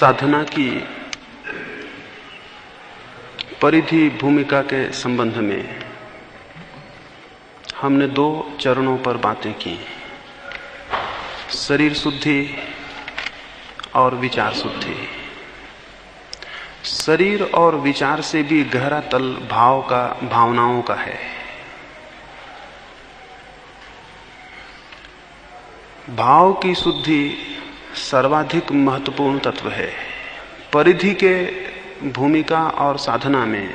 साधना की परिधि भूमिका के संबंध में हमने 2 चरणों पर बातें की, शरीर शुद्धि और विचार शुद्धि। शरीर और विचार से भी गहरा तल भावनाओं का है। भाव की शुद्धि सर्वाधिक महत्वपूर्ण तत्व है। परिधि के भूमिका और साधना में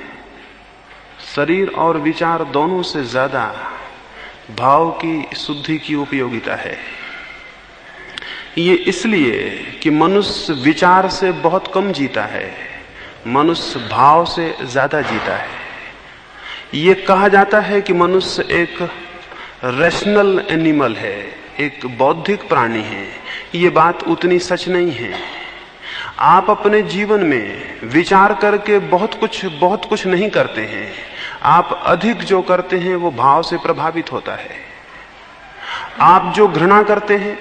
शरीर और विचार दोनों से ज्यादा भाव की शुद्धि की उपयोगिता है। ये इसलिए कि मनुष्य विचार से बहुत कम जीता है, मनुष्य भाव से ज्यादा जीता है। ये कहा जाता है कि मनुष्य एक रैशनल एनिमल है, एक बौद्धिक प्राणी है। ये बात उतनी सच नहीं है। आप अपने जीवन में विचार करके बहुत कुछ नहीं करते हैं। आप अधिक जो करते हैं वो भाव से प्रभावित होता है। आप जो घृणा करते हैं,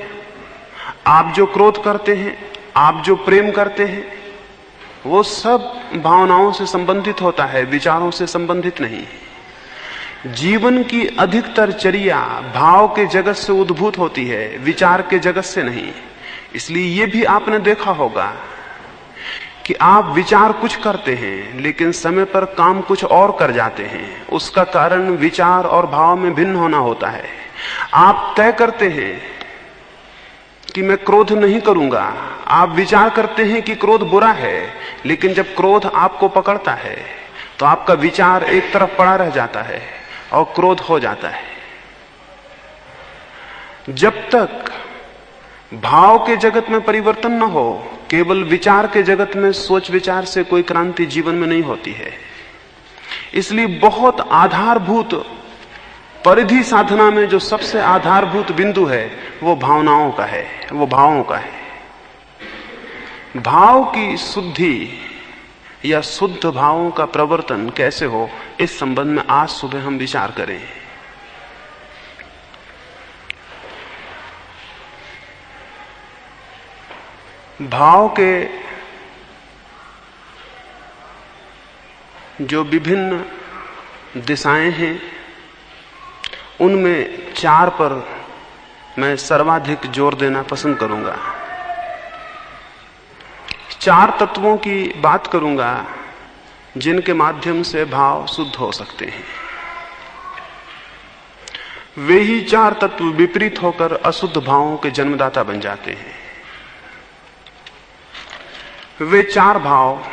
आप जो क्रोध करते हैं, आप जो प्रेम करते हैं, वो सब भावनाओं से संबंधित होता है, विचारों से संबंधित नहीं। जीवन की अधिकतर चर्या भाव के जगत से उद्भूत होती है, विचार के जगत से नहीं। इसलिए ये भी आपने देखा होगा कि आप विचार कुछ करते हैं लेकिन समय पर काम कुछ और कर जाते हैं। उसका कारण विचार और भाव में भिन्न होना होता है। आप तय करते हैं कि मैं क्रोध नहीं करूंगा, आप विचार करते हैं कि क्रोध बुरा है, लेकिन जब क्रोध आपको पकड़ता है तो आपका विचार एक तरफ पड़ा रह जाता है और क्रोध हो जाता है। जब तक भाव के जगत में परिवर्तन न हो, केवल विचार के जगत में सोच विचार से कोई क्रांति जीवन में नहीं होती है। इसलिए बहुत आधारभूत परिधि साधना में जो सबसे आधारभूत बिंदु है वो भावनाओं का है, वो भावों का है। भाव की शुद्धि या शुद्ध भावों का प्रवर्तन कैसे हो, इस संबंध में आज सुबह हम विचार करें। भाव के जो विभिन्न दिशाएं हैं उनमें 4 पर मैं सर्वाधिक जोर देना पसंद करूंगा। 4 तत्वों की बात करूंगा जिनके माध्यम से भाव शुद्ध हो सकते हैं। वे ही 4 तत्व विपरीत होकर अशुद्ध भावों के जन्मदाता बन जाते हैं। वे 4 भाव,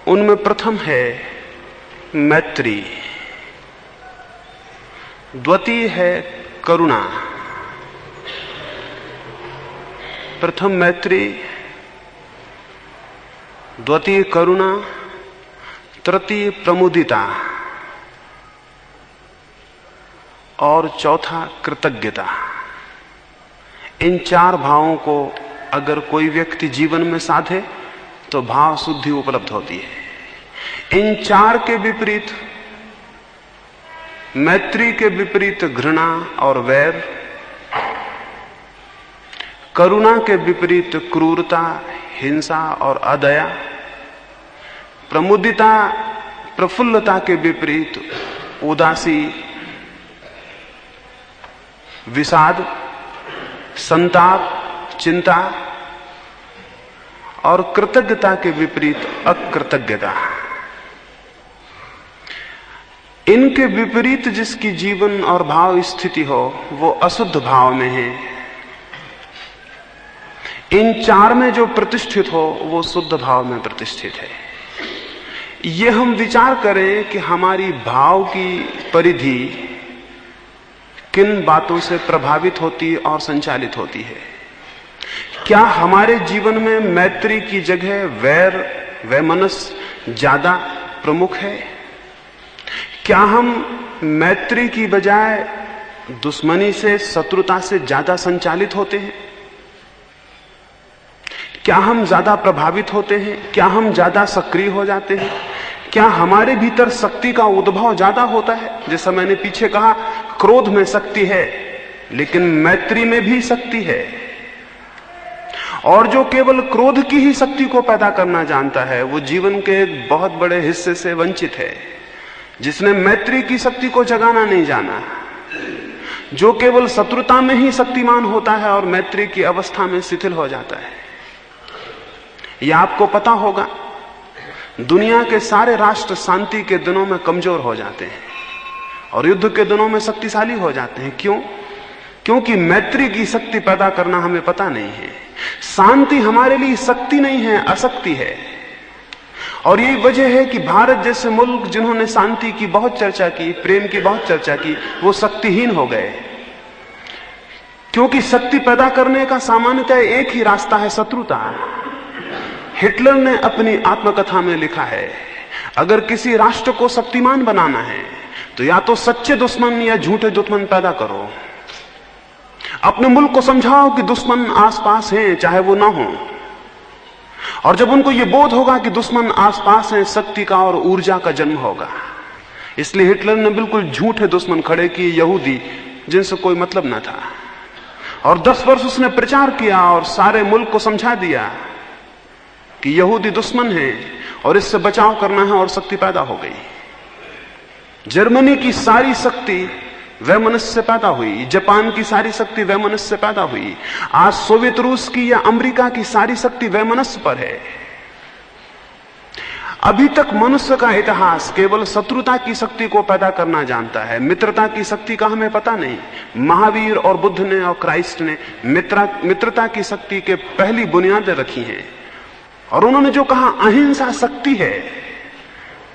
उनमें प्रथम है मैत्री, द्वितीय है करुणा। प्रथम मैत्री, द्वितीय करुणा, तृतीय प्रमुदिता और चौथा कृतज्ञता। इन 4 भावों को अगर कोई व्यक्ति जीवन में साधे तो भाव शुद्धि उपलब्ध होती है। इन 4 के विपरीत, मैत्री के विपरीत घृणा और वैर, करुणा के विपरीत क्रूरता, हिंसा और अदया, प्रमुदिता प्रफुल्लता के विपरीत उदासी, विषाद, संताप, चिंता, और कृतज्ञता के विपरीत अकृतज्ञता। इनके विपरीत जिसकी जीवन और भाव स्थिति हो वो अशुद्ध भाव में है। इन 4 में जो प्रतिष्ठित हो वो शुद्ध भाव में प्रतिष्ठित है। ये हम विचार करें कि हमारी भाव की परिधि किन बातों से प्रभावित होती और संचालित होती है। क्या हमारे जीवन में मैत्री की जगह वैर, वैमनस्य ज्यादा प्रमुख है? क्या हम मैत्री की बजाय दुश्मनी से, शत्रुता से ज्यादा संचालित होते हैं? क्या हम ज्यादा प्रभावित होते हैं? क्या हम ज्यादा सक्रिय हो जाते हैं? क्या हमारे भीतर शक्ति का उद्भव ज्यादा होता है? जैसा मैंने पीछे कहा, क्रोध में शक्ति है लेकिन मैत्री में भी शक्ति है। और जो केवल क्रोध की ही शक्ति को पैदा करना जानता है वो जीवन के एक बहुत बड़े हिस्से से वंचित है। जिसने मैत्री की शक्ति को जगाना नहीं जाना, जो केवल शत्रुता में ही शक्तिमान होता है और मैत्री की अवस्था में शिथिल हो जाता है। यह आपको पता होगा, दुनिया के सारे राष्ट्र शांति के दिनों में कमजोर हो जाते हैं और युद्ध के दिनों में शक्तिशाली हो जाते हैं। क्यों? क्योंकि मैत्री की शक्ति पैदा करना हमें पता नहीं है। शांति हमारे लिए शक्ति नहीं है, अशक्ति है। और यही वजह है कि भारत जैसे मुल्क जिन्होंने शांति की बहुत चर्चा की, प्रेम की बहुत चर्चा की, वो शक्तिहीन हो गए। क्योंकि शक्ति पैदा करने का सामान्यतः एक ही रास्ता है, शत्रुता। हिटलर ने अपनी आत्मकथा में लिखा है, अगर किसी राष्ट्र को शक्तिमान बनाना है तो या तो सच्चे दुश्मन या झूठे दुश्मन पैदा करो। अपने मुल्क को समझाओ कि दुश्मन आसपास हैं, चाहे वो ना हो। और जब उनको ये बोध होगा कि दुश्मन आसपास हैं, शक्ति का और ऊर्जा का जन्म होगा। इसलिए हिटलर ने बिल्कुल झूठे दुश्मन खड़े किए, यहूदी, जिनसे कोई मतलब ना था। और 10 वर्ष उसने प्रचार किया और सारे मुल्क को समझा दिया कि यहूदी दुश्मन है और इससे बचाव करना है, और शक्ति पैदा हो गई। जर्मनी की सारी शक्ति वैमनस्य से पैदा हुई, जापान की सारी शक्ति वैमनस्य से पैदा हुई। आज सोवियत रूस की या अमेरिका की सारी शक्ति वैमनस्य पर है। अभी तक मनुष्य का इतिहास केवल शत्रुता की शक्ति को पैदा करना जानता है, मित्रता की शक्ति का हमें पता नहीं। महावीर और बुद्ध ने और क्राइस्ट ने मित्रता की शक्ति के पहली बुनियादें रखी हैं। और उन्होंने जो कहा अहिंसा शक्ति है,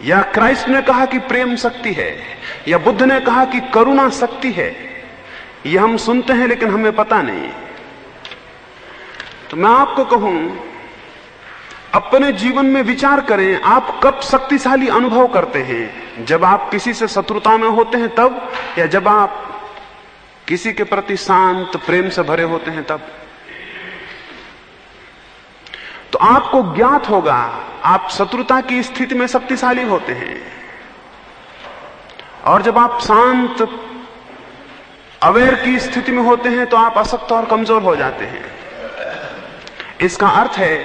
या क्राइस्ट ने कहा कि प्रेम शक्ति है, या बुद्ध ने कहा कि करुणा शक्ति है, यह हम सुनते हैं लेकिन हमें पता नहीं। तो मैं आपको कहूं, अपने जीवन में विचार करें, आप कब शक्तिशाली अनुभव करते हैं? जब आप किसी से शत्रुता में होते हैं तब, या जब आप किसी के प्रति शांत प्रेम से भरे होते हैं तब? तो आपको ज्ञात होगा, आप शत्रुता की स्थिति में शक्तिशाली होते हैं, और जब आप शांत अवेयर की स्थिति में होते हैं तो आप अशक्त और कमजोर हो जाते हैं। इसका अर्थ है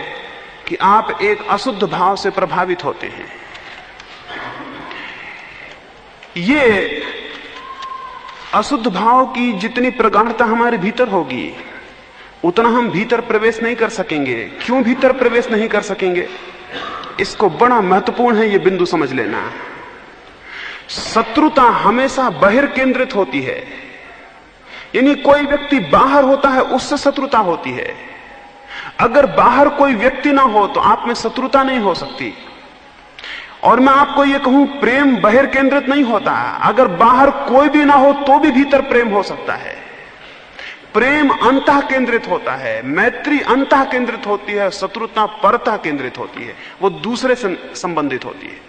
कि आप एक अशुद्ध भाव से प्रभावित होते हैं। ये अशुद्ध भाव की जितनी प्रगाढ़ता हमारे भीतर होगी, उतना हम भीतर प्रवेश नहीं कर सकेंगे। क्यों भीतर प्रवेश नहीं कर सकेंगे? इसको बड़ा महत्वपूर्ण है ये बिंदु समझ लेना। शत्रुता हमेशा बहिर्केंद्रित होती है, यानी कोई व्यक्ति बाहर होता है उससे शत्रुता होती है। अगर बाहर कोई व्यक्ति ना हो तो आप में शत्रुता नहीं हो सकती। और मैं आपको ये कहूं, प्रेम बहिर्केंद्रित नहीं होता। अगर बाहर कोई भी ना हो तो भी भीतर प्रेम हो सकता है। प्रेम अंतः केंद्रित होता है, मैत्री अंतः केंद्रित होती है, शत्रुता परतः केंद्रित होती है, वो दूसरे से संबंधित होती है।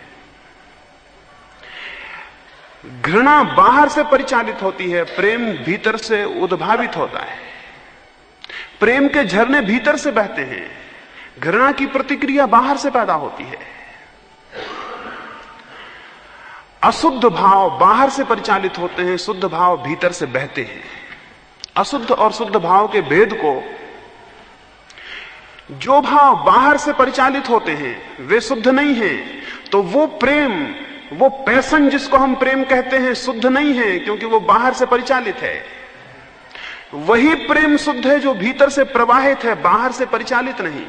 घृणा बाहर से परिचालित होती है, प्रेम भीतर से उद्भावित होता है। प्रेम के झरने भीतर से बहते हैं, घृणा की प्रतिक्रिया बाहर से पैदा होती है। अशुद्ध भाव बाहर से परिचालित होते हैं, शुद्ध भाव भीतर से बहते हैं। अशुद्ध और शुद्ध भाव के भेद को, जो भाव बाहर से परिचालित होते हैं वे शुद्ध नहीं हैं, तो वो प्रेम, वो पैशन जिसको हम प्रेम कहते हैं, शुद्ध नहीं है, क्योंकि वो बाहर से परिचालित है। वही प्रेम शुद्ध है जो भीतर से प्रवाहित है, बाहर से परिचालित नहीं।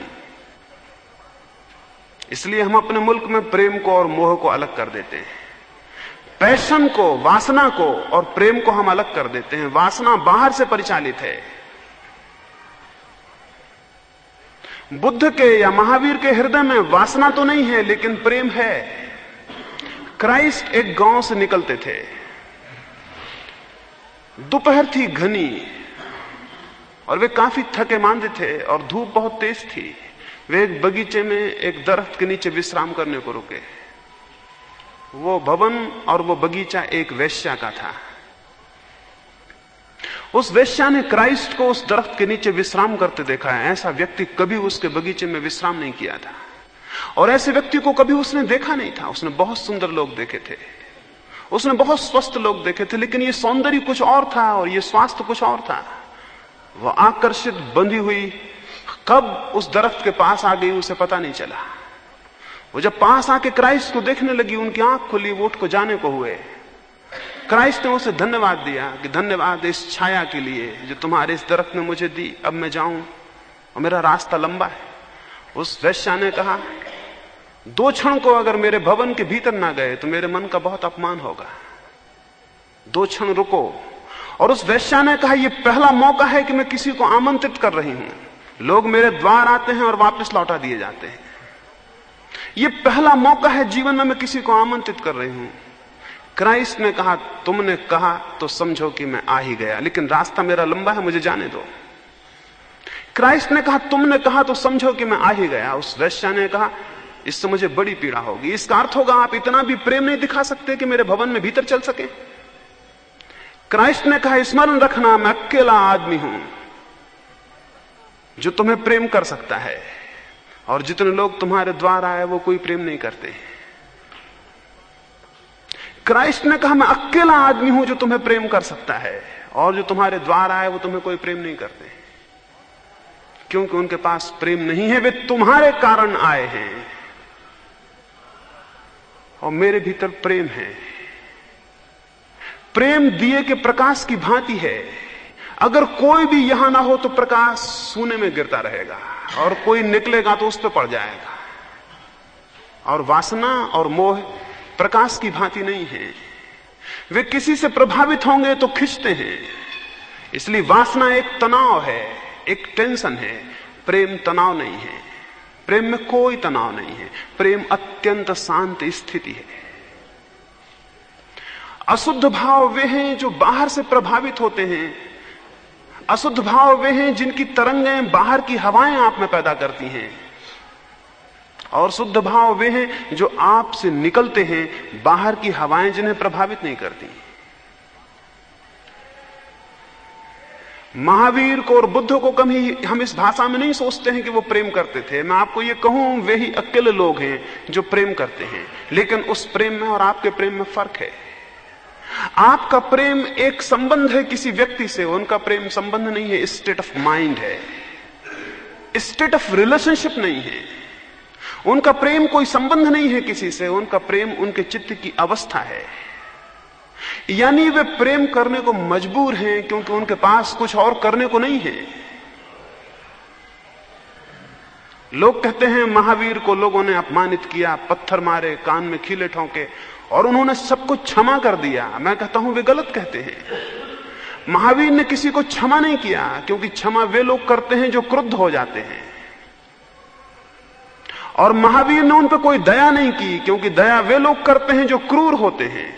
इसलिए हम अपने मुल्क में प्रेम को और मोह को अलग कर देते हैं। पैशन को, वासना को और प्रेम को हम अलग कर देते हैं। वासना बाहर से परिचालित है। बुद्ध के या महावीर के हृदय में वासना तो नहीं है लेकिन प्रेम है। क्राइस्ट एक गांव से निकलते थे, दोपहर थी घनी और वे काफी थके मांदे थे और धूप बहुत तेज थी। वे एक बगीचे में एक दरख्त के नीचे विश्राम करने को रुके। वो भवन और वो बगीचा एक वेश्या का था। उस वेश्या ने क्राइस्ट को उस दरख्त के नीचे विश्राम करते देखा है। ऐसा व्यक्ति कभी उसके बगीचे में विश्राम नहीं किया था और ऐसे व्यक्ति को कभी उसने देखा नहीं था। उसने बहुत सुंदर लोग देखे थे, उसने बहुत स्वस्थ लोग देखे थे, लेकिन ये सौंदर्य कुछ और था और ये स्वास्थ्य कुछ और था। वह आकर्षित, बंधी हुई, कब उस दरख्त के पास आ गई उसे पता नहीं चला। वो जब पास आके क्राइस्ट को देखने लगी, उनकी आंख खुली, वो उठ को जाने को हुए। क्राइस्ट ने उसे धन्यवाद दिया कि धन्यवाद इस छाया के लिए जो तुम्हारे इस दरख्त ने मुझे दी, अब मैं जाऊं और मेरा रास्ता लंबा है। उस वेश्या ने कहा, 2 क्षण को अगर मेरे भवन के भीतर ना गए तो मेरे मन का बहुत अपमान होगा, 2 क्षण रुको। और उस वेश्या ने कहा, यह पहला मौका है कि मैं किसी को आमंत्रित कर रही हूं। लोग मेरे द्वार आते हैं और वापस लौटा दिए जाते हैं। यह पहला मौका है जीवन में, मैं किसी को आमंत्रित कर रही हूं। क्राइस्ट ने कहा, तुमने कहा तो समझो कि मैं आ ही गया, लेकिन रास्ता मेरा लंबा है, मुझे जाने दो। क्राइस्ट ने कहा, तुमने कहा तो समझो कि मैं आ ही गया। उस वेश्या ने कहा, इससे मुझे बड़ी पीड़ा होगी। इसका अर्थ होगा आप इतना भी प्रेम नहीं दिखा सकते कि मेरे भवन में भीतर चल सके। क्राइस्ट ने कहा, स्मरण रखना, मैं अकेला आदमी हूं जो तुम्हें प्रेम कर सकता है, और जितने लोग तुम्हारे द्वार आए वो कोई प्रेम नहीं करते। क्राइस्ट ने कहा, मैं अकेला आदमी हूं जो तुम्हें प्रेम कर सकता है, और जो तुम्हारे द्वार आए वो तुम्हें कोई प्रेम नहीं करते, क्योंकि उनके पास प्रेम नहीं है। वे तुम्हारे कारण आए हैं और मेरे भीतर प्रेम है। प्रेम दिए के प्रकाश की भांति है। अगर कोई भी यहां ना हो तो प्रकाश सूने में गिरता रहेगा, और कोई निकलेगा तो उस पर पड़ जाएगा। और वासना और मोह प्रकाश की भांति नहीं है। वे किसी से प्रभावित होंगे तो खींचते हैं। इसलिए वासना एक तनाव है, एक टेंशन है। प्रेम तनाव नहीं है। प्रेम में कोई तनाव नहीं है। प्रेम अत्यंत शांत स्थिति है। अशुद्ध भाव वे हैं जो बाहर से प्रभावित होते हैं। अशुद्ध भाव वे हैं जिनकी तरंगें बाहर की हवाएं आप में पैदा करती हैं, और शुद्ध भाव वे हैं जो आप से निकलते हैं, बाहर की हवाएं जिन्हें प्रभावित नहीं करती। महावीर को और बुद्ध को कभी हम इस भाषा में नहीं सोचते हैं कि वो प्रेम करते थे। मैं आपको ये कहूं, वे ही अकेले लोग हैं जो प्रेम करते हैं। लेकिन उस प्रेम में और आपके प्रेम में फर्क है। आपका प्रेम एक संबंध है किसी व्यक्ति से, उनका प्रेम संबंध नहीं है, स्टेट ऑफ माइंड है, स्टेट ऑफ रिलेशनशिप नहीं है। उनका प्रेम कोई संबंध नहीं है किसी से, उनका प्रेम उनके चित्त की अवस्था है। यानी वे प्रेम करने को मजबूर हैं क्योंकि उनके पास कुछ और करने को नहीं है। लोग कहते हैं महावीर को लोगों ने अपमानित किया, पत्थर मारे, कान में कीले ठोंके, और उन्होंने सब कुछ क्षमा कर दिया। मैं कहता हूं वे गलत कहते हैं। महावीर ने किसी को क्षमा नहीं किया, क्योंकि क्षमा वे लोग करते हैं जो क्रुद्ध हो जाते हैं, और महावीर ने उन पर कोई दया नहीं की, क्योंकि दया वे लोग करते हैं जो क्रूर होते हैं।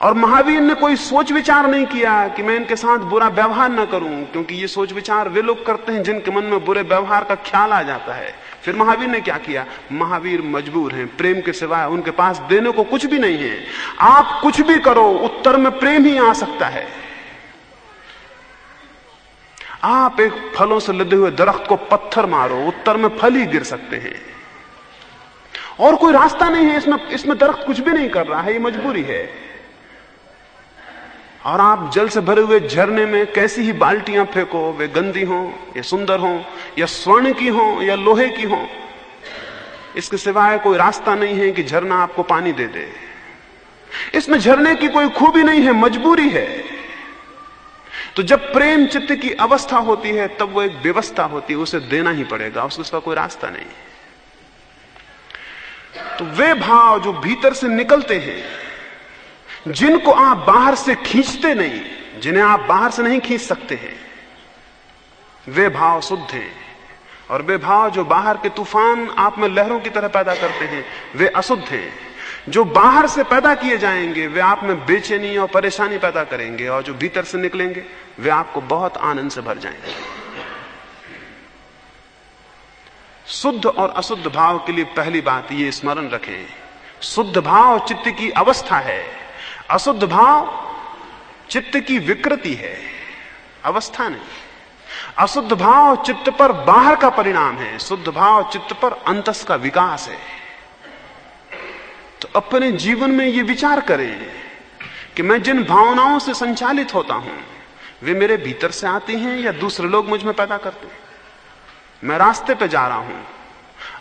और महावीर ने कोई सोच विचार नहीं किया कि मैं इनके साथ बुरा व्यवहार न करूं, क्योंकि ये सोच विचार वे लोग करते हैं जिनके मन में बुरे व्यवहार का ख्याल आ जाता है। फिर महावीर ने क्या किया? महावीर मजबूर हैं, प्रेम के सिवाय उनके पास देने को कुछ भी नहीं है। आप कुछ भी करो, उत्तर में प्रेम ही आ सकता है। आप एक फलों से लदे हुए दरख्त को पत्थर मारो, उत्तर में फल ही गिर सकते हैं, और कोई रास्ता नहीं है। इसमें दरख्त कुछ भी नहीं कर रहा है, ये मजबूरी है। और आप जल से भरे हुए झरने में कैसी ही बाल्टियां फेंको, वे गंदी हों या सुंदर हों, या स्वर्ण की हों या लोहे की हों, इसके सिवाय कोई रास्ता नहीं है कि झरना आपको पानी दे दे। इसमें झरने की कोई खूबी नहीं है, मजबूरी है। तो जब प्रेम चित्त की अवस्था होती है तब वो एक व्यवस्था होती है, उसे देना ही पड़ेगा, उसका कोई रास्ता नहीं। तो वे भाव जो भीतर से निकलते हैं, जिनको आप बाहर से खींचते नहीं, जिन्हें आप बाहर से नहीं खींच सकते हैं, वे भाव शुद्ध हैं। और वे भाव जो बाहर के तूफान आप में लहरों की तरह पैदा करते हैं, वे अशुद्ध हैं। जो बाहर से पैदा किए जाएंगे वे आप में बेचैनी और परेशानी पैदा करेंगे, और जो भीतर से निकलेंगे वे आपको बहुत आनंद से भर जाएंगे। शुद्ध और अशुद्ध भाव के लिए पहली बात ये स्मरण रखें, शुद्ध भाव चित्त की अवस्था है, अशुद्ध भाव चित्त की विकृति है, अवस्था नहीं। अशुद्ध भाव चित्त पर बाहर का परिणाम है, शुद्ध भाव चित्त पर अंतस का विकास है। तो अपने जीवन में ये विचार करें कि मैं जिन भावनाओं से संचालित होता हूं, वे मेरे भीतर से आती हैं या दूसरे लोग मुझ में पैदा करते हैं? मैं रास्ते पे जा रहा हूं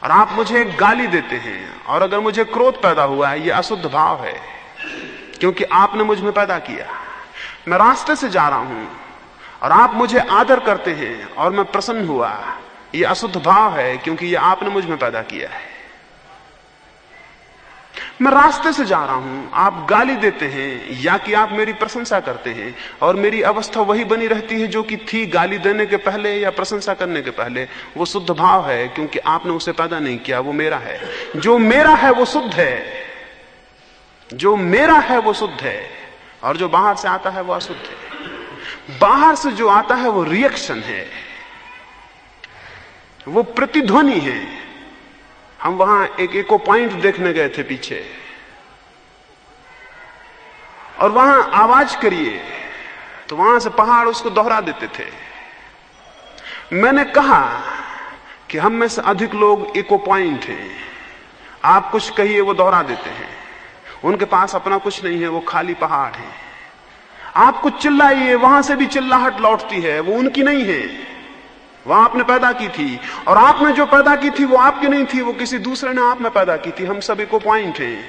और आप मुझे एक गाली देते हैं, और अगर मुझे क्रोध पैदा हुआ है, यह अशुद्ध भाव है, क्योंकि आपने मुझ में पैदा किया। मैं रास्ते से जा रहा हूं और आप मुझे आदर करते हैं और मैं प्रसन्न हुआ, यह अशुद्ध भाव है, क्योंकि यह आपने मुझ में पैदा किया है। मैं रास्ते से जा रहा हूं, आप गाली देते हैं या कि आप मेरी प्रशंसा करते हैं, और मेरी अवस्था वही बनी रहती है जो कि थी गाली देने के पहले या प्रशंसा करने के पहले। वो शुद्ध भाव है, क्योंकि आपने उसे पैदा नहीं किया, वो मेरा है। जो मेरा है वो शुद्ध है, जो मेरा है वो शुद्ध है, और जो बाहर से आता है वो अशुद्ध है। बाहर से जो आता है वो रिएक्शन है, वो प्रतिध्वनि है। हम वहां एक इको पॉइंट देखने गए थे पीछे, और वहां आवाज करिए तो वहां से पहाड़ उसको दोहरा देते थे। मैंने कहा कि हम में से अधिक लोग इको पॉइंट हैं। आप कुछ कहिए वो दोहरा देते हैं, उनके पास अपना कुछ नहीं है, वो खाली पहाड़ है। आप कुछ चिल्लाइए, वहां से भी चिल्लाहट लौटती है, वो उनकी नहीं है, वह आपने पैदा की थी, और आपने जो पैदा की थी वो आपकी नहीं थी, वो किसी दूसरे ने आप में पैदा की थी। हम सब इको पॉइंट हैं,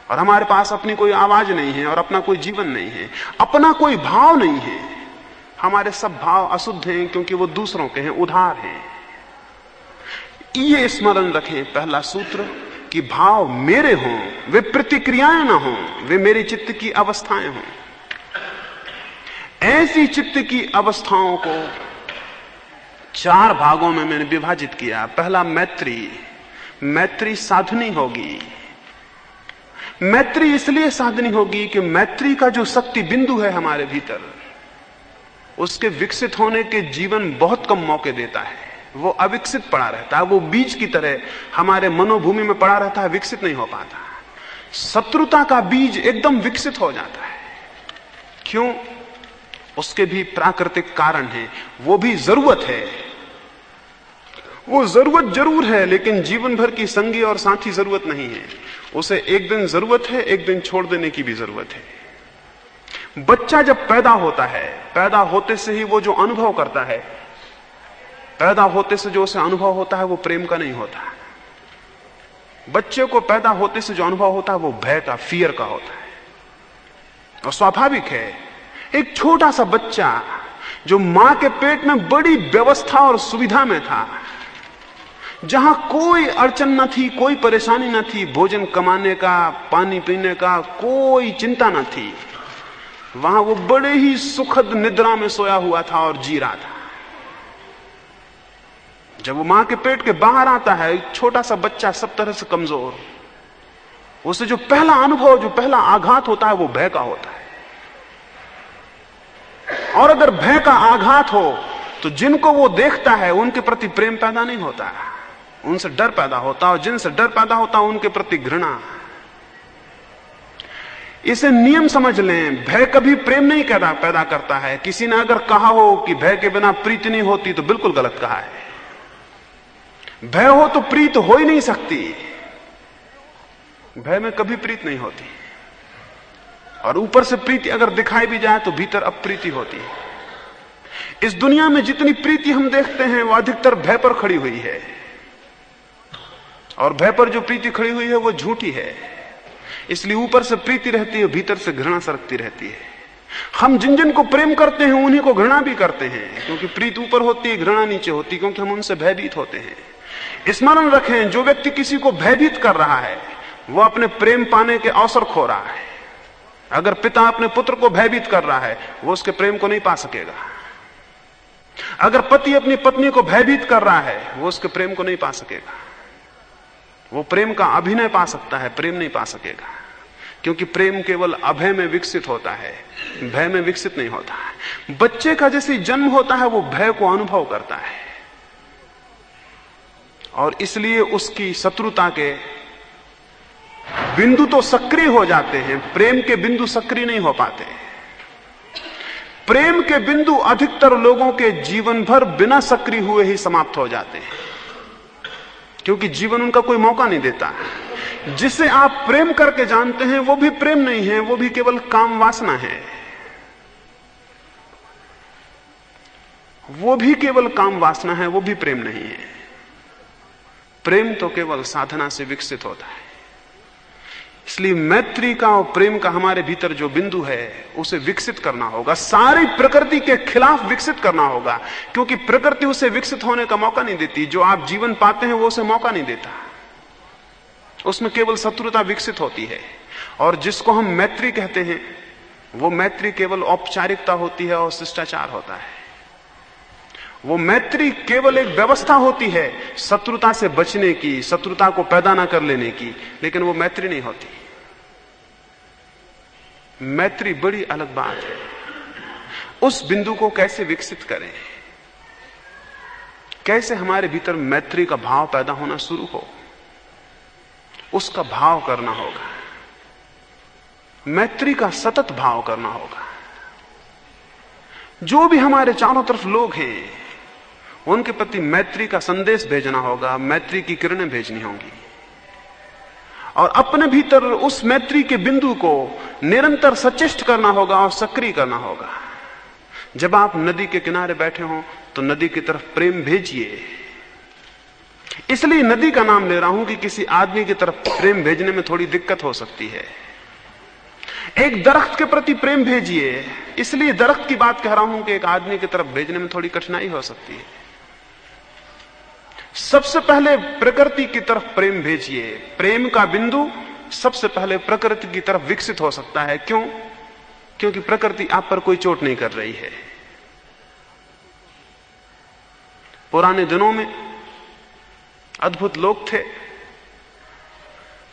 और हमारे पास अपनी कोई आवाज नहीं है और अपना कोई जीवन नहीं है, अपना कोई भाव नहीं है। हमारे सब भाव अशुद्ध हैं, क्योंकि वो दूसरों के हैं, उधार हैं। ये स्मरण रखें, पहला सूत्र, कि भाव मेरे हों, वे प्रतिक्रियाएं ना हों, वे मेरे चित्त की अवस्थाएं हों। ऐसी चित्त की अवस्थाओं को 4 भागों में मैंने विभाजित किया। पहला मैत्री। मैत्री साधनी होगी। मैत्री इसलिए साधनी होगी कि मैत्री का जो शक्ति बिंदु है हमारे भीतर, उसके विकसित होने के जीवन बहुत कम मौके देता है। वो अविकसित पड़ा रहता है, वो बीज की तरह हमारे मनोभूमि में पड़ा रहता है, विकसित नहीं हो पाता। शत्रुता का बीज एकदम विकसित हो जाता है। क्यों? उसके भी प्राकृतिक कारण है, वो भी जरूरत है। वो जरूरत जरूर है, लेकिन जीवन भर की संगी और साथी जरूरत नहीं है। उसे एक दिन जरूरत है, एक दिन छोड़ देने की भी जरूरत है। बच्चा जब पैदा होता है, पैदा होते से ही वो जो अनुभव करता है, पैदा होते से जो उसे अनुभव होता है वो प्रेम का नहीं होता। बच्चे को पैदा होते से जो अनुभव होता है वो भय का, फियर का होता है। और स्वाभाविक है, एक छोटा सा बच्चा जो मां के पेट में बड़ी व्यवस्था और सुविधा में था, जहां कोई अड़चन न थी, कोई परेशानी न थी, भोजन कमाने का, पानी पीने का कोई चिंता न थी, वहां वो बड़े ही सुखद निद्रा में सोया हुआ था और जी रहा था। जब वो मां के पेट के बाहर आता है, एक छोटा सा बच्चा, सब तरह से कमजोर, उसे जो पहला अनुभव, जो पहला आघात होता है वो भय का होता है। और अगर भय का आघात हो तो जिनको वो देखता है उनके प्रति प्रेम पैदा नहीं होता, उनसे डर पैदा होता, और जिनसे डर पैदा होता उनके प्रति घृणा। इसे नियम समझ लें, भय कभी प्रेम नहीं पैदा करता है। किसी ने अगर कहा हो कि भय के बिना प्रीति नहीं होती, तो बिल्कुल गलत कहा है। भय हो तो प्रीत हो ही नहीं सकती। भय में कभी प्रीत नहीं होती, और ऊपर से प्रीति अगर दिखाई भी जाए तो भीतर अप्रीति होती है। इस दुनिया में जितनी प्रीति हम देखते हैं वो अधिकतर भय पर खड़ी हुई है, और भय पर जो प्रीति खड़ी हुई है वो झूठी है। इसलिए ऊपर से प्रीति रहती है, भीतर से घृणा सरकती रहती है। हम जिन जिन को प्रेम करते हैं उन्हीं को घृणा भी करते हैं, क्योंकि प्रीति ऊपर होती है, घृणा नीचे होती है, क्योंकि हम उनसे भयभीत होते हैं। स्मरण रखें, जो व्यक्ति किसी को भयभीत कर रहा है वो अपने प्रेम पाने के अवसर खो रहा है। अगर पिता अपने पुत्र को भयभीत कर रहा है, वो उसके प्रेम को नहीं पा सकेगा। अगर पति अपनी पत्नी को भयभीत कर रहा है, वो उसके प्रेम को नहीं पा सकेगा। वो प्रेम का अभिनय पा सकता है, प्रेम नहीं पा सकेगा, क्योंकि प्रेम केवल अभय में विकसित होता है, भय में विकसित नहीं होता है। बच्चे का जैसे जन्म होता है वो भय को अनुभव करता है, और इसलिए उसकी शत्रुता के बिंदु तो सक्रिय हो जाते हैं, प्रेम के बिंदु सक्रिय नहीं हो पाते। प्रेम के बिंदु अधिकतर लोगों के जीवन भर बिना सक्रिय हुए ही समाप्त हो जाते हैं, क्योंकि जीवन उनका कोई मौका नहीं देता। जिसे आप प्रेम करके जानते हैं वो भी प्रेम नहीं है, वो भी केवल काम वासना है। वो भी केवल काम वासना है, वो भी प्रेम नहीं है। प्रेम तो केवल साधना से विकसित होता है। इसलिए मैत्री का और प्रेम का हमारे भीतर जो बिंदु है उसे विकसित करना होगा, सारी प्रकृति के खिलाफ विकसित करना होगा, क्योंकि प्रकृति उसे विकसित होने का मौका नहीं देती। जो आप जीवन पाते हैं वो उसे मौका नहीं देता, उसमें केवल शत्रुता विकसित होती है। और जिसको हम मैत्री कहते हैं वो मैत्री केवल औपचारिकता होती है और शिष्टाचार होता है। वो मैत्री केवल एक व्यवस्था होती है शत्रुता से बचने की, शत्रुता को पैदा ना कर लेने की, लेकिन वो मैत्री नहीं होती। मैत्री बड़ी अलग बात है। उस बिंदु को कैसे विकसित करें, कैसे हमारे भीतर मैत्री का भाव पैदा होना शुरू हो, उसका भाव करना होगा, मैत्री का सतत भाव करना होगा। जो भी हमारे चारों तरफ लोग हैं उनके प्रति मैत्री का संदेश भेजना होगा, मैत्री की किरणें भेजनी होंगी, और अपने भीतर उस मैत्री के बिंदु को निरंतर सचेष्ट करना होगा और सक्रिय करना होगा। जब आप नदी के किनारे बैठे हो तो नदी की तरफ प्रेम भेजिए। इसलिए नदी का नाम ले रहा हूं कि किसी आदमी की तरफ प्रेम भेजने में थोड़ी दिक्कत हो सकती है। एक दरख्त के प्रति प्रेम भेजिए, इसलिए दरख्त की बात कह रहा हूं कि एक आदमी की तरफ भेजने में थोड़ी कठिनाई हो सकती है। सबसे पहले प्रकृति की तरफ प्रेम भेजिए। प्रेम का बिंदु सबसे पहले प्रकृति की तरफ विकसित हो सकता है। क्यों? क्योंकि प्रकृति आप पर कोई चोट नहीं कर रही है। पुराने दिनों में अद्भुत लोग थे,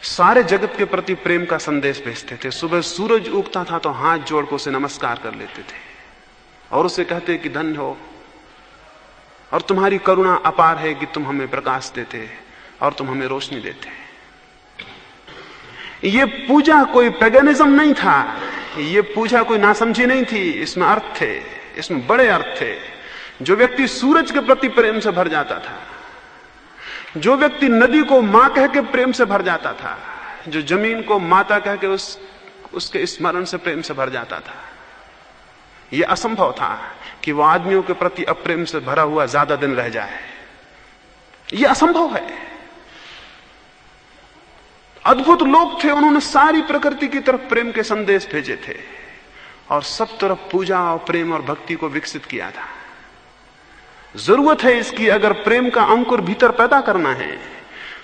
सारे जगत के प्रति प्रेम का संदेश भेजते थे। सुबह सूरज उगता था तो हाथ जोड़कर उसे नमस्कार कर लेते थे और उसे कहते कि धन्य हो और तुम्हारी करुणा अपार है कि तुम हमें प्रकाश देते और तुम हमें रोशनी देते। ये पूजा कोई पैगनिज्म नहीं था, ये पूजा कोई नासमझी नहीं थी, इसमें अर्थ थे, इसमें बड़े अर्थ थे। जो व्यक्ति सूरज के प्रति प्रेम से भर जाता था, जो व्यक्ति नदी को मां कह के प्रेम से भर जाता था, जो जमीन को माता कह के उसके स्मरण से प्रेम से भर जाता था, यह असंभव था कि वह आदमियों के प्रति अप्रेम से भरा हुआ ज्यादा दिन रह जाए। यह असंभव है। अद्भुत लोग थे, उन्होंने सारी प्रकृति की तरफ प्रेम के संदेश भेजे थे और सब तरफ पूजा और प्रेम और भक्ति को विकसित किया था। जरूरत है इसकी, अगर प्रेम का अंकुर भीतर पैदा करना है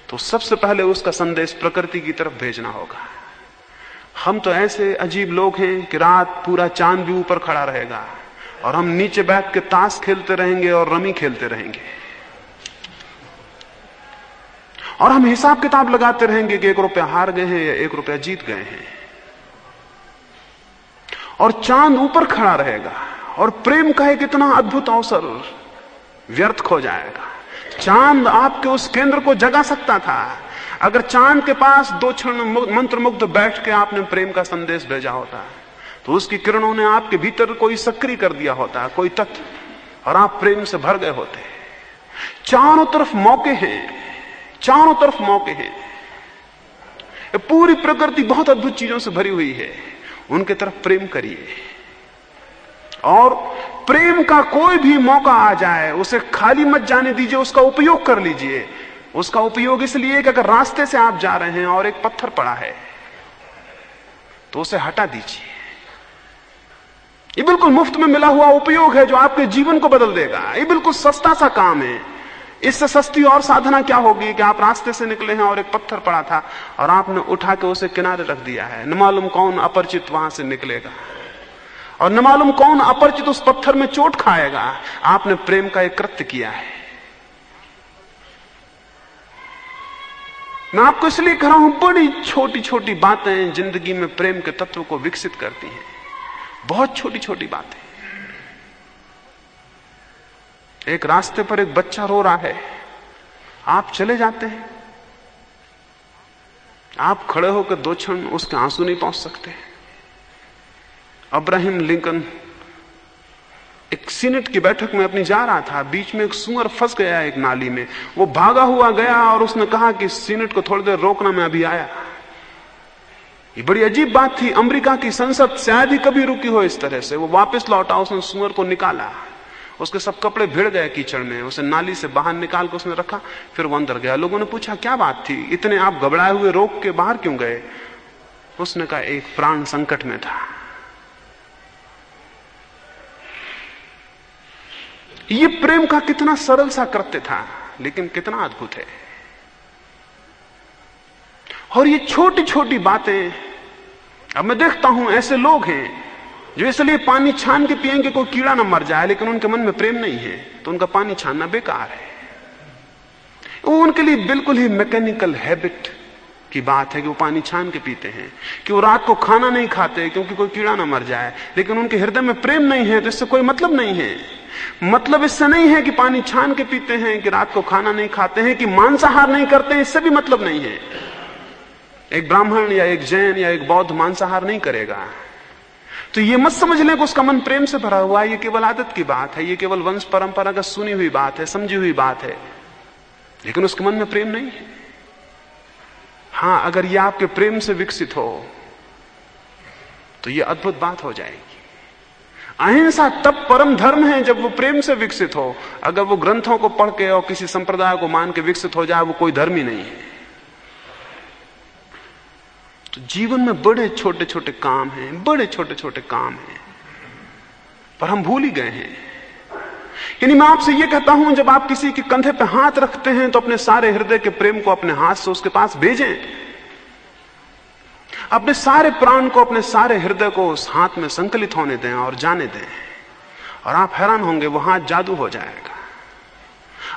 तो सबसे पहले उसका संदेश प्रकृति की तरफ भेजना होगा। हम तो ऐसे अजीब लोग हैं कि रात पूरा चांद भी ऊपर खड़ा रहेगा और हम नीचे बैठ के ताश खेलते रहेंगे और रमी खेलते रहेंगे और हम हिसाब किताब लगाते रहेंगे कि 1 रुपया हार गए हैं या 1 रुपया जीत गए हैं, और चांद ऊपर खड़ा रहेगा और प्रेम का एक इतना अद्भुत अवसर व्यर्थ खो जाएगा। चांद आपके उस केंद्र को जगा सकता था। अगर चांद के पास 2 क्षण मंत्रमुग्ध बैठ के आपने प्रेम का संदेश भेजा होता तो उसकी किरणों ने आपके भीतर कोई सक्रिय कर दिया होता, कोई तत्व, और आप प्रेम से भर गए होते। चारों तरफ मौके हैं, चारों तरफ मौके हैं। पूरी प्रकृति बहुत अद्भुत चीजों से भरी हुई है, उनके तरफ प्रेम करिए। और प्रेम का कोई भी मौका आ जाए उसे खाली मत जाने दीजिए, उसका उपयोग कर लीजिए। उसका उपयोग इसलिए कि अगर रास्ते से आप जा रहे हैं और एक पत्थर पड़ा है तो उसे हटा दीजिए। ये बिल्कुल मुफ्त में मिला हुआ उपयोग है जो आपके जीवन को बदल देगा। ये बिल्कुल सस्ता सा काम है। इससे सस्ती और साधना क्या होगी कि आप रास्ते से निकले हैं और एक पत्थर पड़ा था और आपने उठा के उसे किनारे रख दिया है। न मालूम कौन अपरिचित वहां से निकलेगा और न मालूम कौन अपरिचित उस पत्थर में चोट खाएगा। आपने प्रेम का एक कृत्य किया है। मैं आपको इसलिए कह रहा हूं, बड़ी छोटी छोटी बातें जिंदगी में प्रेम के तत्व को विकसित करती हैं। बहुत छोटी छोटी बातें। एक रास्ते पर एक बच्चा रो रहा है, आप चले जाते हैं, आप खड़े होकर 2 क्षण उसके आंसू नहीं पहुंच सकते। अब्राहम लिंकन एक सीनेट की बैठक में अपनी जा रहा था, बीच में एक सूअर फंस गया एक नाली में। वो भागा हुआ गया और उसने कहा कि सीनेट को थोड़ी देर रोकना, मैं अभी आया। ये बड़ी अजीब बात थी। अमेरिका की संसद शायद ही कभी रुकी हो इस तरह से। वो वापस लौटा, उसने सूअर को निकाला, उसके सब कपड़े भिड़ गए कीचड़ में, उसे नाली से बाहर निकाल कर उसने रखा, फिर वो अंदर गया। लोगों ने पूछा क्या बात थी, इतने आप घबराए हुए रोक के बाहर क्यों गए? उसने कहा एक प्राण संकट में था। ये प्रेम का कितना सरल सा कृत्य था, लेकिन कितना अद्भुत है। और ये छोटी छोटी बातें, अब मैं देखता हूं ऐसे लोग हैं जो इसलिए पानी छान के पिएंगे कोई कीड़ा ना मर जाए, लेकिन उनके मन में प्रेम नहीं है, तो उनका पानी छानना बेकार है। वो उनके लिए बिल्कुल ही मैकेनिकल हैबिट की बात है कि वो पानी छान के पीते हैं, कि वो रात को खाना नहीं खाते क्योंकि कोई कीड़ा ना मर जाए, लेकिन उनके हृदय में प्रेम नहीं है, तो इससे कोई मतलब नहीं है। मतलब इससे नहीं है कि पानी छान के पीते हैं, कि रात को खाना नहीं खाते हैं, कि मांसाहार नहीं करते हैं, इससे भी मतलब नहीं है। एक ब्राह्मण या एक जैन या एक बौद्ध मांसाहार नहीं करेगा, तो ये मत समझ लें कि उसका मन प्रेम से भरा हुआ है। ये केवल आदत की बात है, ये केवल वंश परंपरा का सुनी हुई बात है, समझी हुई बात है, लेकिन उसके मन में प्रेम नहीं है। हां, अगर ये आपके प्रेम से विकसित हो तो ये अद्भुत बात हो जाएगी। अहिंसा तब परम धर्म है जब वो प्रेम से विकसित हो। अगर वो ग्रंथों को पढ़ के और किसी संप्रदाय को मान के विकसित हो जाए, वो कोई धर्म ही नहीं है। तो जीवन में बड़े छोटे छोटे काम हैं, बड़े छोटे छोटे काम हैं, पर हम भूल ही गए हैं। यानी मैं आपसे यह कहता हूं, जब आप किसी के कंधे पे हाथ रखते हैं तो अपने सारे हृदय के प्रेम को अपने हाथ से उसके पास भेजें। अपने सारे प्राण को, अपने सारे हृदय को उस हाथ में संकलित होने दें और जाने दें, और आप हैरान होंगे वो हाथ जादू हो जाएगा।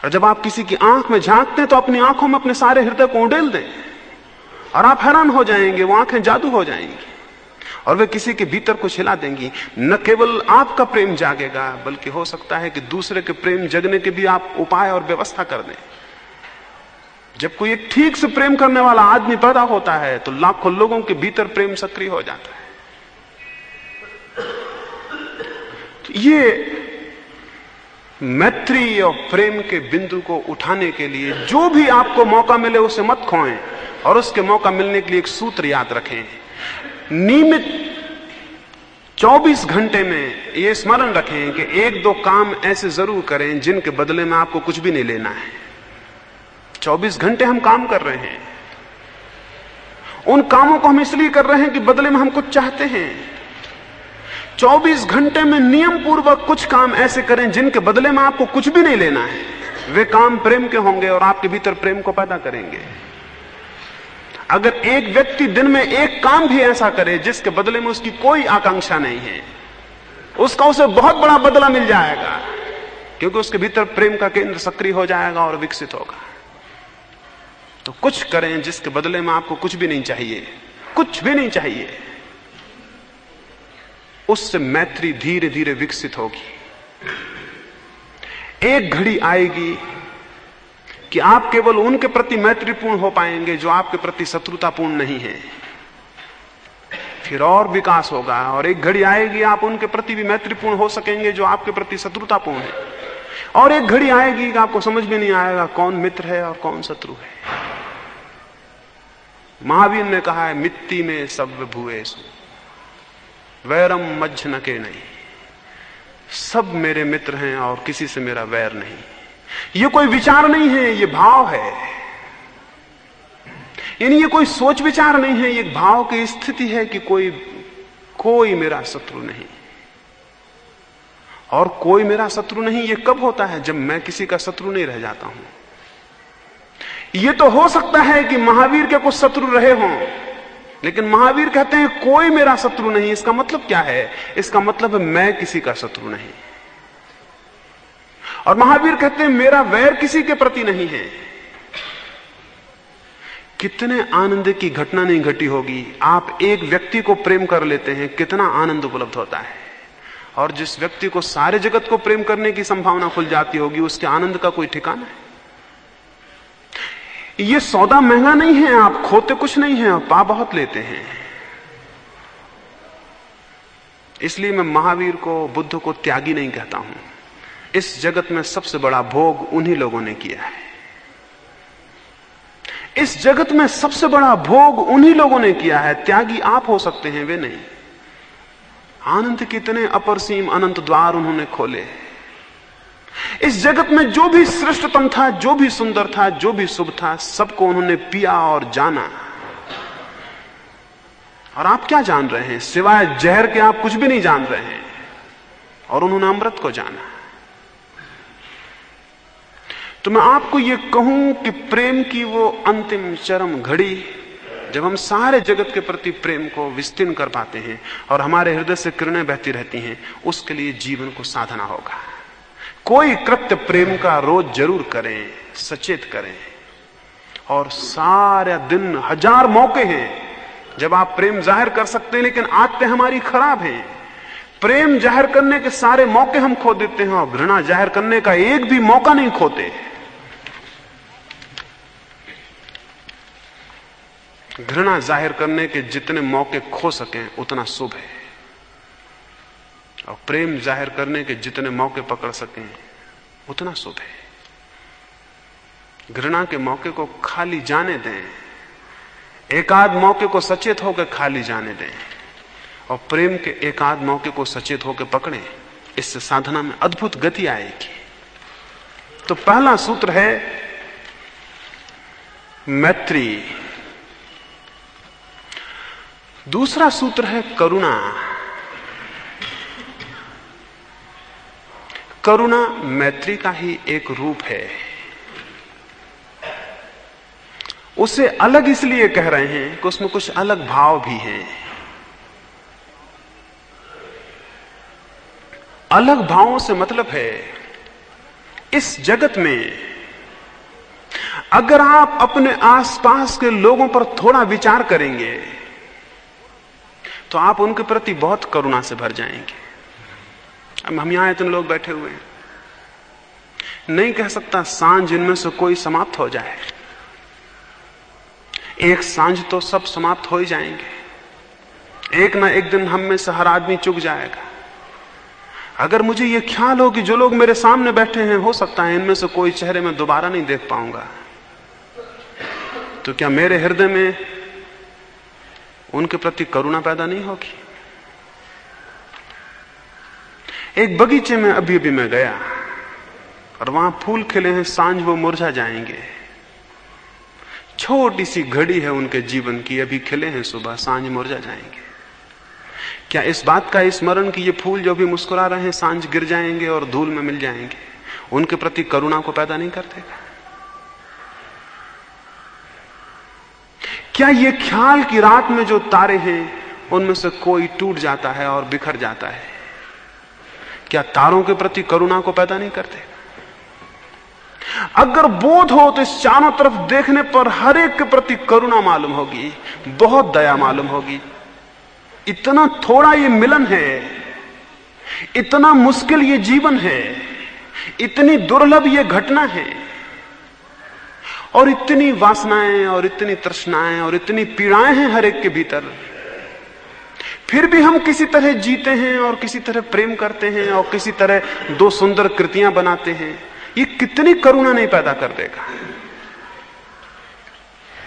और जब आप किसी की आंख में झांकते हैं तो अपनी आंखों में अपने सारे हृदय को उड़ेल दें, और आप हैरान हो जाएंगे, वो आंखें जादू हो जाएंगी और वे किसी के भीतर कुछ हिला देंगी। न केवल आपका प्रेम जागेगा, बल्कि हो सकता है कि दूसरे के प्रेम जगने के भी आप उपाय और व्यवस्था कर दें। जब कोई एक ठीक से प्रेम करने वाला आदमी पैदा होता है तो लाखों लोगों के भीतर प्रेम सक्रिय हो जाता है। तो ये मैत्री और प्रेम के बिंदु को उठाने के लिए जो भी आपको मौका मिले उसे मत खोएं, और उसके मौका मिलने के लिए एक सूत्र याद रखें। नियमित 24 घंटे में यह स्मरण रखें कि एक दो काम ऐसे जरूर करें जिनके बदले में आपको कुछ भी नहीं लेना है। 24 घंटे हम काम कर रहे हैं, उन कामों को हम इसलिए कर रहे हैं कि बदले में हम कुछ चाहते हैं। 24 घंटे में नियम पूर्वक कुछ काम ऐसे करें जिनके बदले में आपको कुछ भी नहीं लेना है। वे काम प्रेम के होंगे और आपके भीतर प्रेम को पैदा करेंगे। अगर एक व्यक्ति दिन में एक काम भी ऐसा करे जिसके बदले में उसकी कोई आकांक्षा नहीं है, उसका उसे बहुत बड़ा बदला मिल जाएगा, क्योंकि उसके भीतर प्रेम का केंद्र सक्रिय हो जाएगा और विकसित होगा। तो कुछ करें जिसके बदले में आपको कुछ भी नहीं चाहिए, कुछ भी नहीं चाहिए। उससे मैत्री धीरे धीरे विकसित होगी। एक घड़ी आएगी कि आप केवल उनके प्रति मैत्रीपूर्ण हो पाएंगे जो आपके प्रति शत्रुतापूर्ण नहीं है। फिर और विकास होगा, और एक घड़ी आएगी आप उनके प्रति भी मैत्रीपूर्ण हो सकेंगे जो आपके प्रति शत्रुतापूर्ण है। और एक घड़ी आएगी कि आपको समझ में नहीं आएगा कौन मित्र है और कौन शत्रु है। महावीर ने कहा है, मित्ती में सब भूएसु वैरम मज्झ न के नहीं। सब मेरे मित्र हैं और किसी से मेरा वैर नहीं। ये कोई विचार नहीं है, ये भाव है। यानी ये कोई सोच विचार नहीं है, ये भाव की स्थिति है कि कोई मेरा शत्रु नहीं। और कोई मेरा शत्रु नहीं ये कब होता है? जब मैं किसी का शत्रु नहीं रह जाता हूं। ये तो हो सकता है कि महावीर के कुछ शत्रु रहे हों, लेकिन महावीर कहते हैं कोई मेरा शत्रु नहीं। इसका मतलब क्या है? इसका मतलब है मैं किसी का शत्रु नहीं। और महावीर कहते हैं मेरा वैर किसी के प्रति नहीं है। कितने आनंद की घटना नहीं घटी होगी, आप एक व्यक्ति को प्रेम कर लेते हैं, कितना आनंद उपलब्ध होता है। और जिस व्यक्ति को सारे जगत को प्रेम करने की संभावना खुल जाती होगी, उसके आनंद का कोई ठिकाना है। ये सौदा महंगा नहीं है, आप खोते कुछ नहीं है, आप पा बहुत लेते हैं। इसलिए मैं महावीर को, बुद्ध को त्यागी नहीं कहता हूं। इस जगत में सबसे बड़ा भोग उन्हीं लोगों ने किया है। इस जगत में सबसे बड़ा भोग उन्हीं लोगों ने किया है। त्यागी आप हो सकते हैं, वे नहीं। आनंद कितने अपरसीम अनंत द्वार उन्होंने खोले। इस जगत में जो भी श्रेष्ठतम था, जो भी सुंदर था, जो भी शुभ था, सबको उन्होंने पिया और जाना। और आप क्या जान रहे हैं? सिवाय जहर के आप कुछ भी नहीं जान रहे हैं। और उन्होंने अमृत को जाना। तो मैं आपको यह कहूं कि प्रेम की वो अंतिम चरम घड़ी, जब हम सारे जगत के प्रति प्रेम को विस्तीर्ण कर पाते हैं और हमारे हृदय से किरणें बहती रहती हैं, उसके लिए जीवन को साधना होगा। कोई कृत्य प्रेम का रोज जरूर करें, सचेत करें। और सारे दिन 1000 मौके हैं जब आप प्रेम जाहिर कर सकते हैं, लेकिन आदतें हमारी खराब हैं। प्रेम जाहिर करने के सारे मौके हम खो देते हैं और घृणा जाहिर करने का एक भी मौका नहीं खोते। घृणा जाहिर करने के जितने मौके खो सकें उतना शुभ है, और प्रेम जाहिर करने के जितने मौके पकड़ सकें उतना शुभ है। घृणा के मौके को खाली जाने दें, एक आध मौके को सचेत होकर खाली जाने दें, और प्रेम के एक आध मौके को सचेत होकर पकड़ें। इससे साधना में अद्भुत गति आएगी। तो पहला सूत्र है मैत्री। दूसरा सूत्र है करुणा। करुणा मैत्री का ही एक रूप है। उसे अलग इसलिए कह रहे हैं कि उसमें कुछ अलग भाव भी हैं। अलग भावों से मतलब है, इस जगत में अगर आप अपने आसपास के लोगों पर थोड़ा विचार करेंगे तो आप उनके प्रति बहुत करुणा से भर जाएंगे। अब हम यहां इतने लोग बैठे हुए हैं, नहीं कह सकता सांझ इनमें से कोई समाप्त हो जाए। एक सांझ तो सब समाप्त हो ही जाएंगे। एक ना एक दिन हम में से हर आदमी चुक जाएगा। अगर मुझे यह ख्याल हो कि जो लोग मेरे सामने बैठे हैं, हो सकता है इनमें से कोई चेहरे में दोबारा नहीं देख पाऊंगा, तो क्या मेरे हृदय में उनके प्रति करुणा पैदा नहीं होगी? एक बगीचे में अभी अभी मैं गया और वहां फूल खिले हैं, सांझ वो मुरझा जाएंगे। छोटी सी घड़ी है उनके जीवन की, अभी खिले हैं, सुबह सांझ मुरझा जाएंगे। क्या इस बात का स्मरण कि ये फूल जो भी मुस्कुरा रहे हैं सांझ गिर जाएंगे और धूल में मिल जाएंगे, उनके प्रति करुणा को पैदा नहीं कर देगा? क्या ये ख्याल कि रात में जो तारे हैं उनमें से कोई टूट जाता है और बिखर जाता है, क्या तारों के प्रति करुणा को पैदा नहीं करते? अगर बोध हो तो इस चारों तरफ देखने पर हर एक के प्रति करुणा मालूम होगी, बहुत दया मालूम होगी। इतना थोड़ा ये मिलन है, इतना मुश्किल ये जीवन है, इतनी दुर्लभ ये घटना है, और इतनी वासनाएं और इतनी तृष्णाएं और इतनी पीड़ाएं हैं हर एक के भीतर। फिर भी हम किसी तरह जीते हैं और किसी तरह प्रेम करते हैं और किसी तरह दो सुंदर कृतियां बनाते हैं। ये कितनी करुणा नहीं पैदा कर देगा?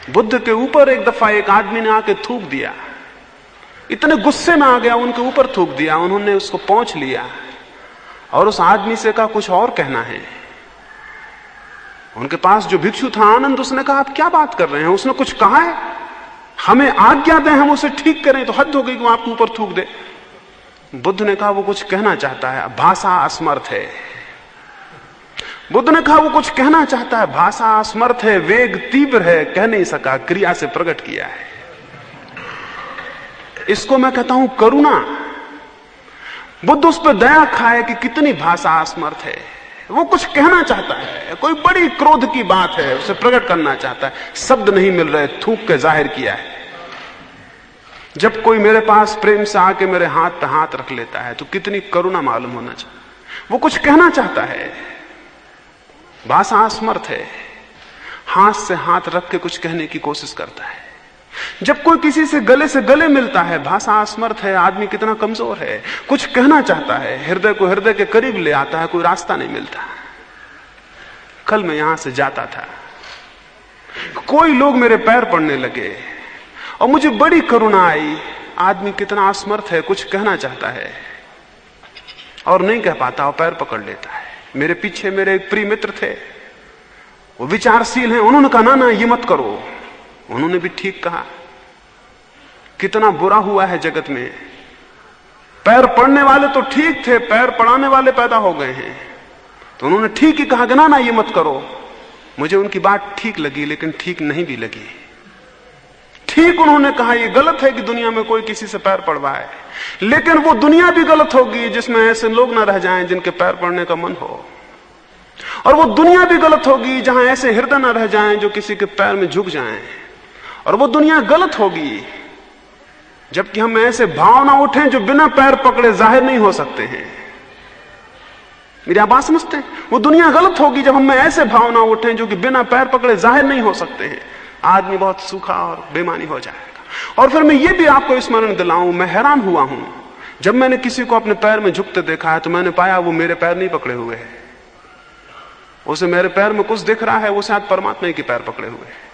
बुद्ध के ऊपर एक दफा एक आदमी ने आके थूक दिया, इतने गुस्से में आ गया, उनके ऊपर थूक दिया। उन्होंने उसको पहुंच लिया और उस आदमी से कहा कुछ और कहना है। उनके पास जो भिक्षु था आनंद, उसने कहा आप क्या बात कर रहे हैं? उसने कुछ कहा है? हमें आज्ञा दें, हम उसे ठीक करें, तो हद हो गई कि वो आपके ऊपर थूक दे। बुद्ध ने कहा वो कुछ कहना चाहता है, भाषा असमर्थ है। बुद्ध ने कहा वो कुछ कहना चाहता है, भाषा असमर्थ है, वेग तीव्र है, कह नहीं सका, क्रिया से प्रकट किया है। इसको मैं कहता हूं करुणा। बुद्ध उस पर दया खाए कि कितनी भाषा असमर्थ है। वो कुछ कहना चाहता है, कोई बड़ी क्रोध की बात है, उसे प्रकट करना चाहता है, शब्द नहीं मिल रहे, थूक के जाहिर किया है। जब कोई मेरे पास प्रेम से आके मेरे हाथ पे हाथ रख लेता है तो कितनी करुणा मालूम होना चाहिए। वो कुछ कहना चाहता है, भाषा असमर्थ है, हाथ से हाथ रख के कुछ कहने की कोशिश करता है। जब कोई किसी से गले मिलता है, भाषा असमर्थ है, आदमी कितना कमजोर है, कुछ कहना चाहता है, हृदय को हृदय के करीब ले आता है, कोई रास्ता नहीं मिलता। कल मैं यहां से जाता था, कोई लोग मेरे पैर पड़ने लगे और मुझे बड़ी करुणा आई। आदमी कितना असमर्थ है, कुछ कहना चाहता है और नहीं कह पाता और पैर पकड़ लेता है। मेरे पीछे मेरे एक प्रिय मित्र थे, वो विचारशील हैं, उन्होंने कहा ना ना ये मत करो। उन्होंने भी ठीक कहा। कितना बुरा हुआ है जगत में, पैर पड़ने वाले तो ठीक थे, पैर पड़ाने वाले पैदा हो गए हैं। तो उन्होंने ठीक ही कहा कि ना ना ये मत करो। मुझे उनकी बात ठीक लगी, लेकिन ठीक नहीं भी लगी। ठीक उन्होंने कहा ये गलत है कि दुनिया में कोई किसी से पैर पड़वाए, लेकिन वो दुनिया भी गलत होगी जिसमें ऐसे लोग ना रह जाएं जिनके पैर पड़ने का मन हो, और वो दुनिया भी गलत होगी जहां ऐसे हृदय ना रह जाएं जो किसी के पैर में झुक जाएं, और वो दुनिया गलत होगी जबकि हम ऐसे भाव ना उठें जो बिना पैर पकड़े जाहिर नहीं हो सकते हैं। मेरी आप बात समझते हैं? वो दुनिया गलत होगी जब हम ऐसे भाव ना उठें जो कि बिना पैर पकड़े जाहिर नहीं हो सकते हैं। आदमी बहुत सूखा और बेमानी हो जाएगा। और फिर मैं ये भी आपको स्मरण दिलाऊं, मैं हैरान हुआ हूं जब मैंने किसी को अपने पैर में झुकते देखा है, तो मैंने पाया वो मेरे पैर नहीं पकड़े हुए है। उसे मेरे पैर में कुछ दिख रहा है, वो शायद परमात्मा के पैर पकड़े हुए है।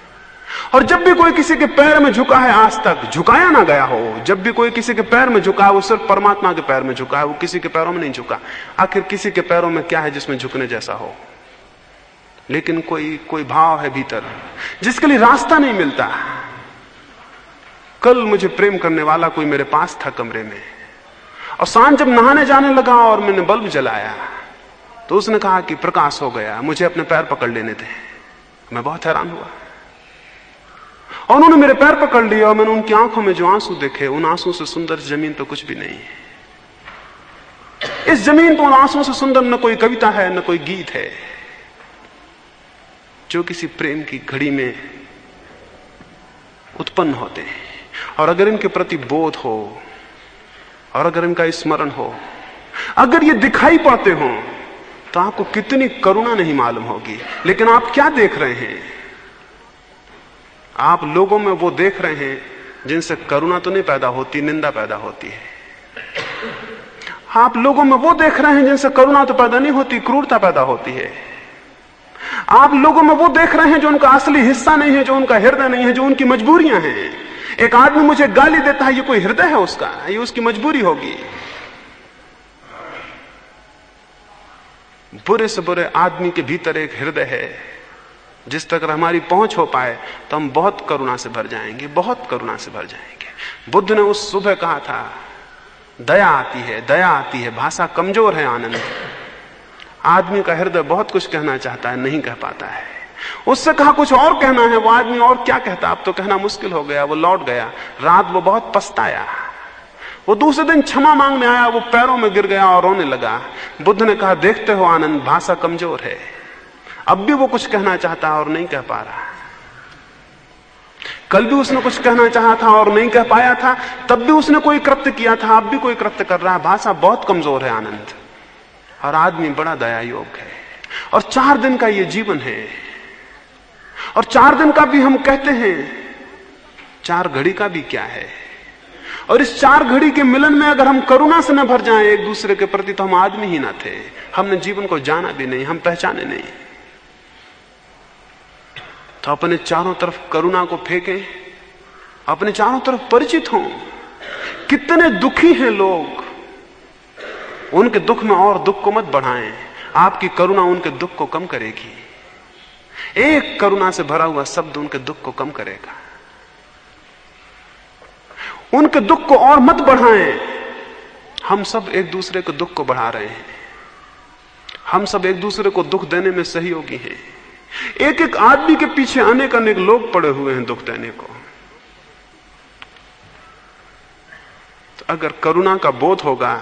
और जब भी कोई किसी के पैर में झुका है, आज तक झुकाया ना गया हो, जब भी कोई किसी के पैर में झुका है वो सिर्फ परमात्मा के पैर में झुका है, वो किसी के पैरों में नहीं झुका। आखिर किसी के पैरों में क्या है जिसमें झुकने जैसा हो? लेकिन कोई भाव है भीतर जिसके लिए रास्ता नहीं मिलता। कल मुझे प्रेम करने वाला कोई मेरे पास था कमरे में, और सांझ जब नहाने जाने लगा और मैंने बल्ब जलाया तो उसने कहा कि प्रकाश हो गया, मुझे अपने पैर पकड़ लेने थे। मैं बहुत हैरान हुआ, और उन्होंने मेरे पैर पकड़ लिए, और मैंने उनकी आंखों में जो आंसू देखे, उन आंसू से सुंदर जमीन पर कुछ भी नहीं है। इस जमीन पर उन आंसुओं से सुंदर न कोई कविता है, न कोई गीत है जो किसी प्रेम की घड़ी में उत्पन्न होते हैं। और अगर इनके प्रति बोध हो, और अगर इनका स्मरण हो, अगर ये दिखाई पड़ते हो, तो आपको कितनी करुणा नहीं मालूम होगी। लेकिन आप क्या देख रहे हैं? आप लोगों में वो देख रहे हैं जिनसे करुणा तो नहीं पैदा होती, निंदा पैदा होती है। आप लोगों में वो देख रहे हैं जिनसे करुणा तो पैदा नहीं होती, क्रूरता पैदा होती है। आप लोगों में वो देख रहे हैं जो उनका असली हिस्सा नहीं है, जो उनका हृदय नहीं है, जो उनकी मजबूरियां हैं। एक आदमी मुझे गाली देता है, ये कोई हृदय है उसका? ये उसकी मजबूरी होगी। बुरे से बुरे आदमी के भीतर एक हृदय है जिस तक हमारी पहुंच हो पाए तो हम बहुत करुणा से भर जाएंगे, बहुत करुणा से भर जाएंगे। बुद्ध ने उस सुबह कहा था, दया आती है, दया आती है, भाषा कमजोर है आनंद। आदमी का हृदय बहुत कुछ कहना चाहता है, नहीं कह पाता है। उससे कहा कुछ और कहना है, वो आदमी और क्या कहता, अब तो कहना मुश्किल हो गया। वो लौट गया, रात वो बहुत पछताया। वो दूसरे दिन क्षमा मांगने आया, वो पैरों में गिर गया और रोने लगा। बुद्ध ने कहा, देखते हो आनंद, भाषा कमजोर है। अब भी वो कुछ कहना चाहता है और नहीं कह पा रहा। कल भी उसने कुछ कहना चाहा था और नहीं कह पाया था, तब भी उसने कोई कृत्य किया था, अब भी कोई कृत्य कर रहा है। भाषा बहुत कमजोर है आनंद, और आदमी बड़ा दया योग है। और 4 दिन का ये जीवन है, और 4 दिन का भी हम कहते हैं, 4 घड़ी का भी क्या है। और इस 4 घड़ी के मिलन में अगर हम करुणा से न भर जाएं एक दूसरे के प्रति, तो हम आदमी ही ना थे। हमने जीवन को जाना भी नहीं, हम पहचाने नहीं। तो अपने चारों तरफ करुणा को फेंकें, अपने चारों तरफ परिचित हों। कितने दुखी हैं लोग, उनके दुख में और दुख को मत बढ़ाएं। आपकी करुणा उनके दुख को कम करेगी। एक करुणा से भरा हुआ शब्द उनके दुख को कम करेगा। उनके दुख को और मत बढ़ाएं। हम सब एक दूसरे के दुख को बढ़ा रहे हैं। हम सब एक दूसरे को दुख देने में सहयोगी हैं। एक एक आदमी के पीछे अनेक अनेक लोग पड़े हुए हैं दुख देने को। तो अगर करुणा का बोध होगा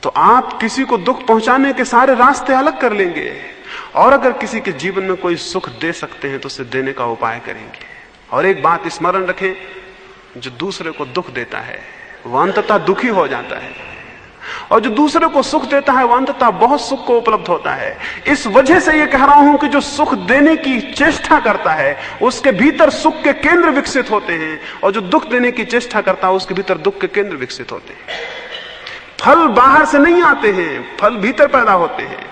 तो आप किसी को दुख पहुंचाने के सारे रास्ते अलग कर लेंगे, और अगर किसी के जीवन में कोई सुख दे सकते हैं तो उसे देने का उपाय करेंगे। और एक बात स्मरण रखें, जो दूसरे को दुख देता है वह अंततः दुखी हो जाता है, और जो दूसरे को सुख देता है वह अंततः बहुत सुख को उपलब्ध होता है। इस वजह से यह कह रहा हूं कि जो सुख देने की चेष्टा करता है उसके भीतर सुख के केंद्र विकसित होते हैं, और जो दुख देने की चेष्टा करता है उसके भीतर दुख के केंद्र विकसित होते हैं। फल बाहर से नहीं आते हैं, फल भीतर पैदा होते हैं।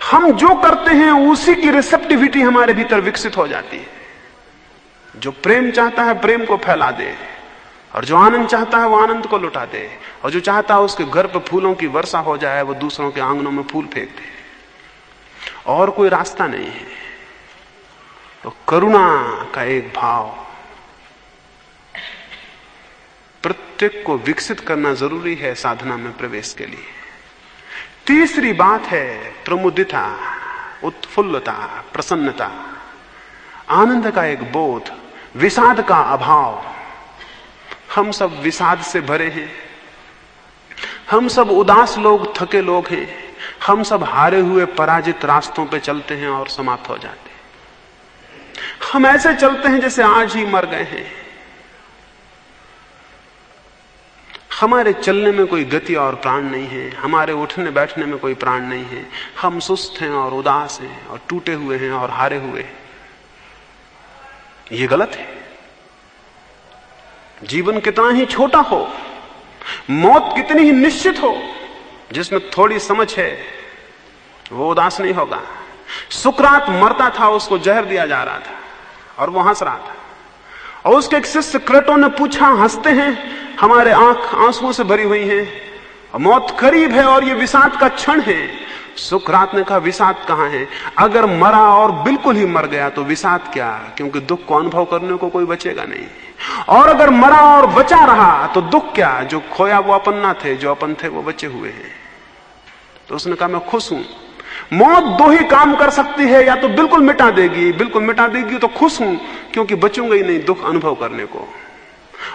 हम जो करते हैं उसी की रिसेप्टिविटी हमारे भीतर विकसित हो जाती है। जो प्रेम चाहता है प्रेम को फैला दे, और जो आनंद चाहता है वो आनंद को लुटा दे, और जो चाहता है उसके घर पर फूलों की वर्षा हो जाए, वो दूसरों के आंगनों में फूल फेंक दे। और कोई रास्ता नहीं है। तो करुणा का एक भाव प्रत्येक को विकसित करना जरूरी है साधना में प्रवेश के लिए। तीसरी बात है प्रमुदिता, उत्फुल्लता, प्रसन्नता, आनंद का एक बोध, विषाद का अभाव। हम सब विषाद से भरे हैं, हम सब उदास लोग, थके लोग हैं, हम सब हारे हुए पराजित रास्तों पे चलते हैं और समाप्त हो जाते हैं। हम ऐसे चलते हैं जैसे आज ही मर गए हैं। हमारे चलने में कोई गति और प्राण नहीं है, हमारे उठने बैठने में कोई प्राण नहीं है। हम सुस्त हैं और उदास हैं और टूटे हुए हैं और हारे हुए हैं। ये गलत है। जीवन कितना ही छोटा हो, मौत कितनी ही निश्चित हो, जिसमें थोड़ी समझ है वो उदास नहीं होगा। सुकरात मरता था, उसको जहर दिया जा रहा था और वो हंस रहा था, और उसके एक शिष्य क्रेटो ने पूछा, हंसते हैं, हमारे आंख आंसुओं से भरी हुई हैं, मौत करीब है और ये विषाद का क्षण है। सुकरात ने कहा, विषाद कहां है? अगर मरा और बिल्कुल ही मर गया तो विषाद क्या, क्योंकि दुख को अनुभव करने को कोई बचेगा नहीं। और अगर मरा और बचा रहा तो दुख क्या, जो खोया वो अपन ना थे, जो अपन थे वो बचे हुए हैं। तो उसने कहा, मैं खुश हूं। मौत दो ही काम कर सकती है, या तो बिल्कुल मिटा देगी, बिल्कुल मिटा देगी तो खुश हूं क्योंकि बचूंगा ही नहीं दुख अनुभव करने को,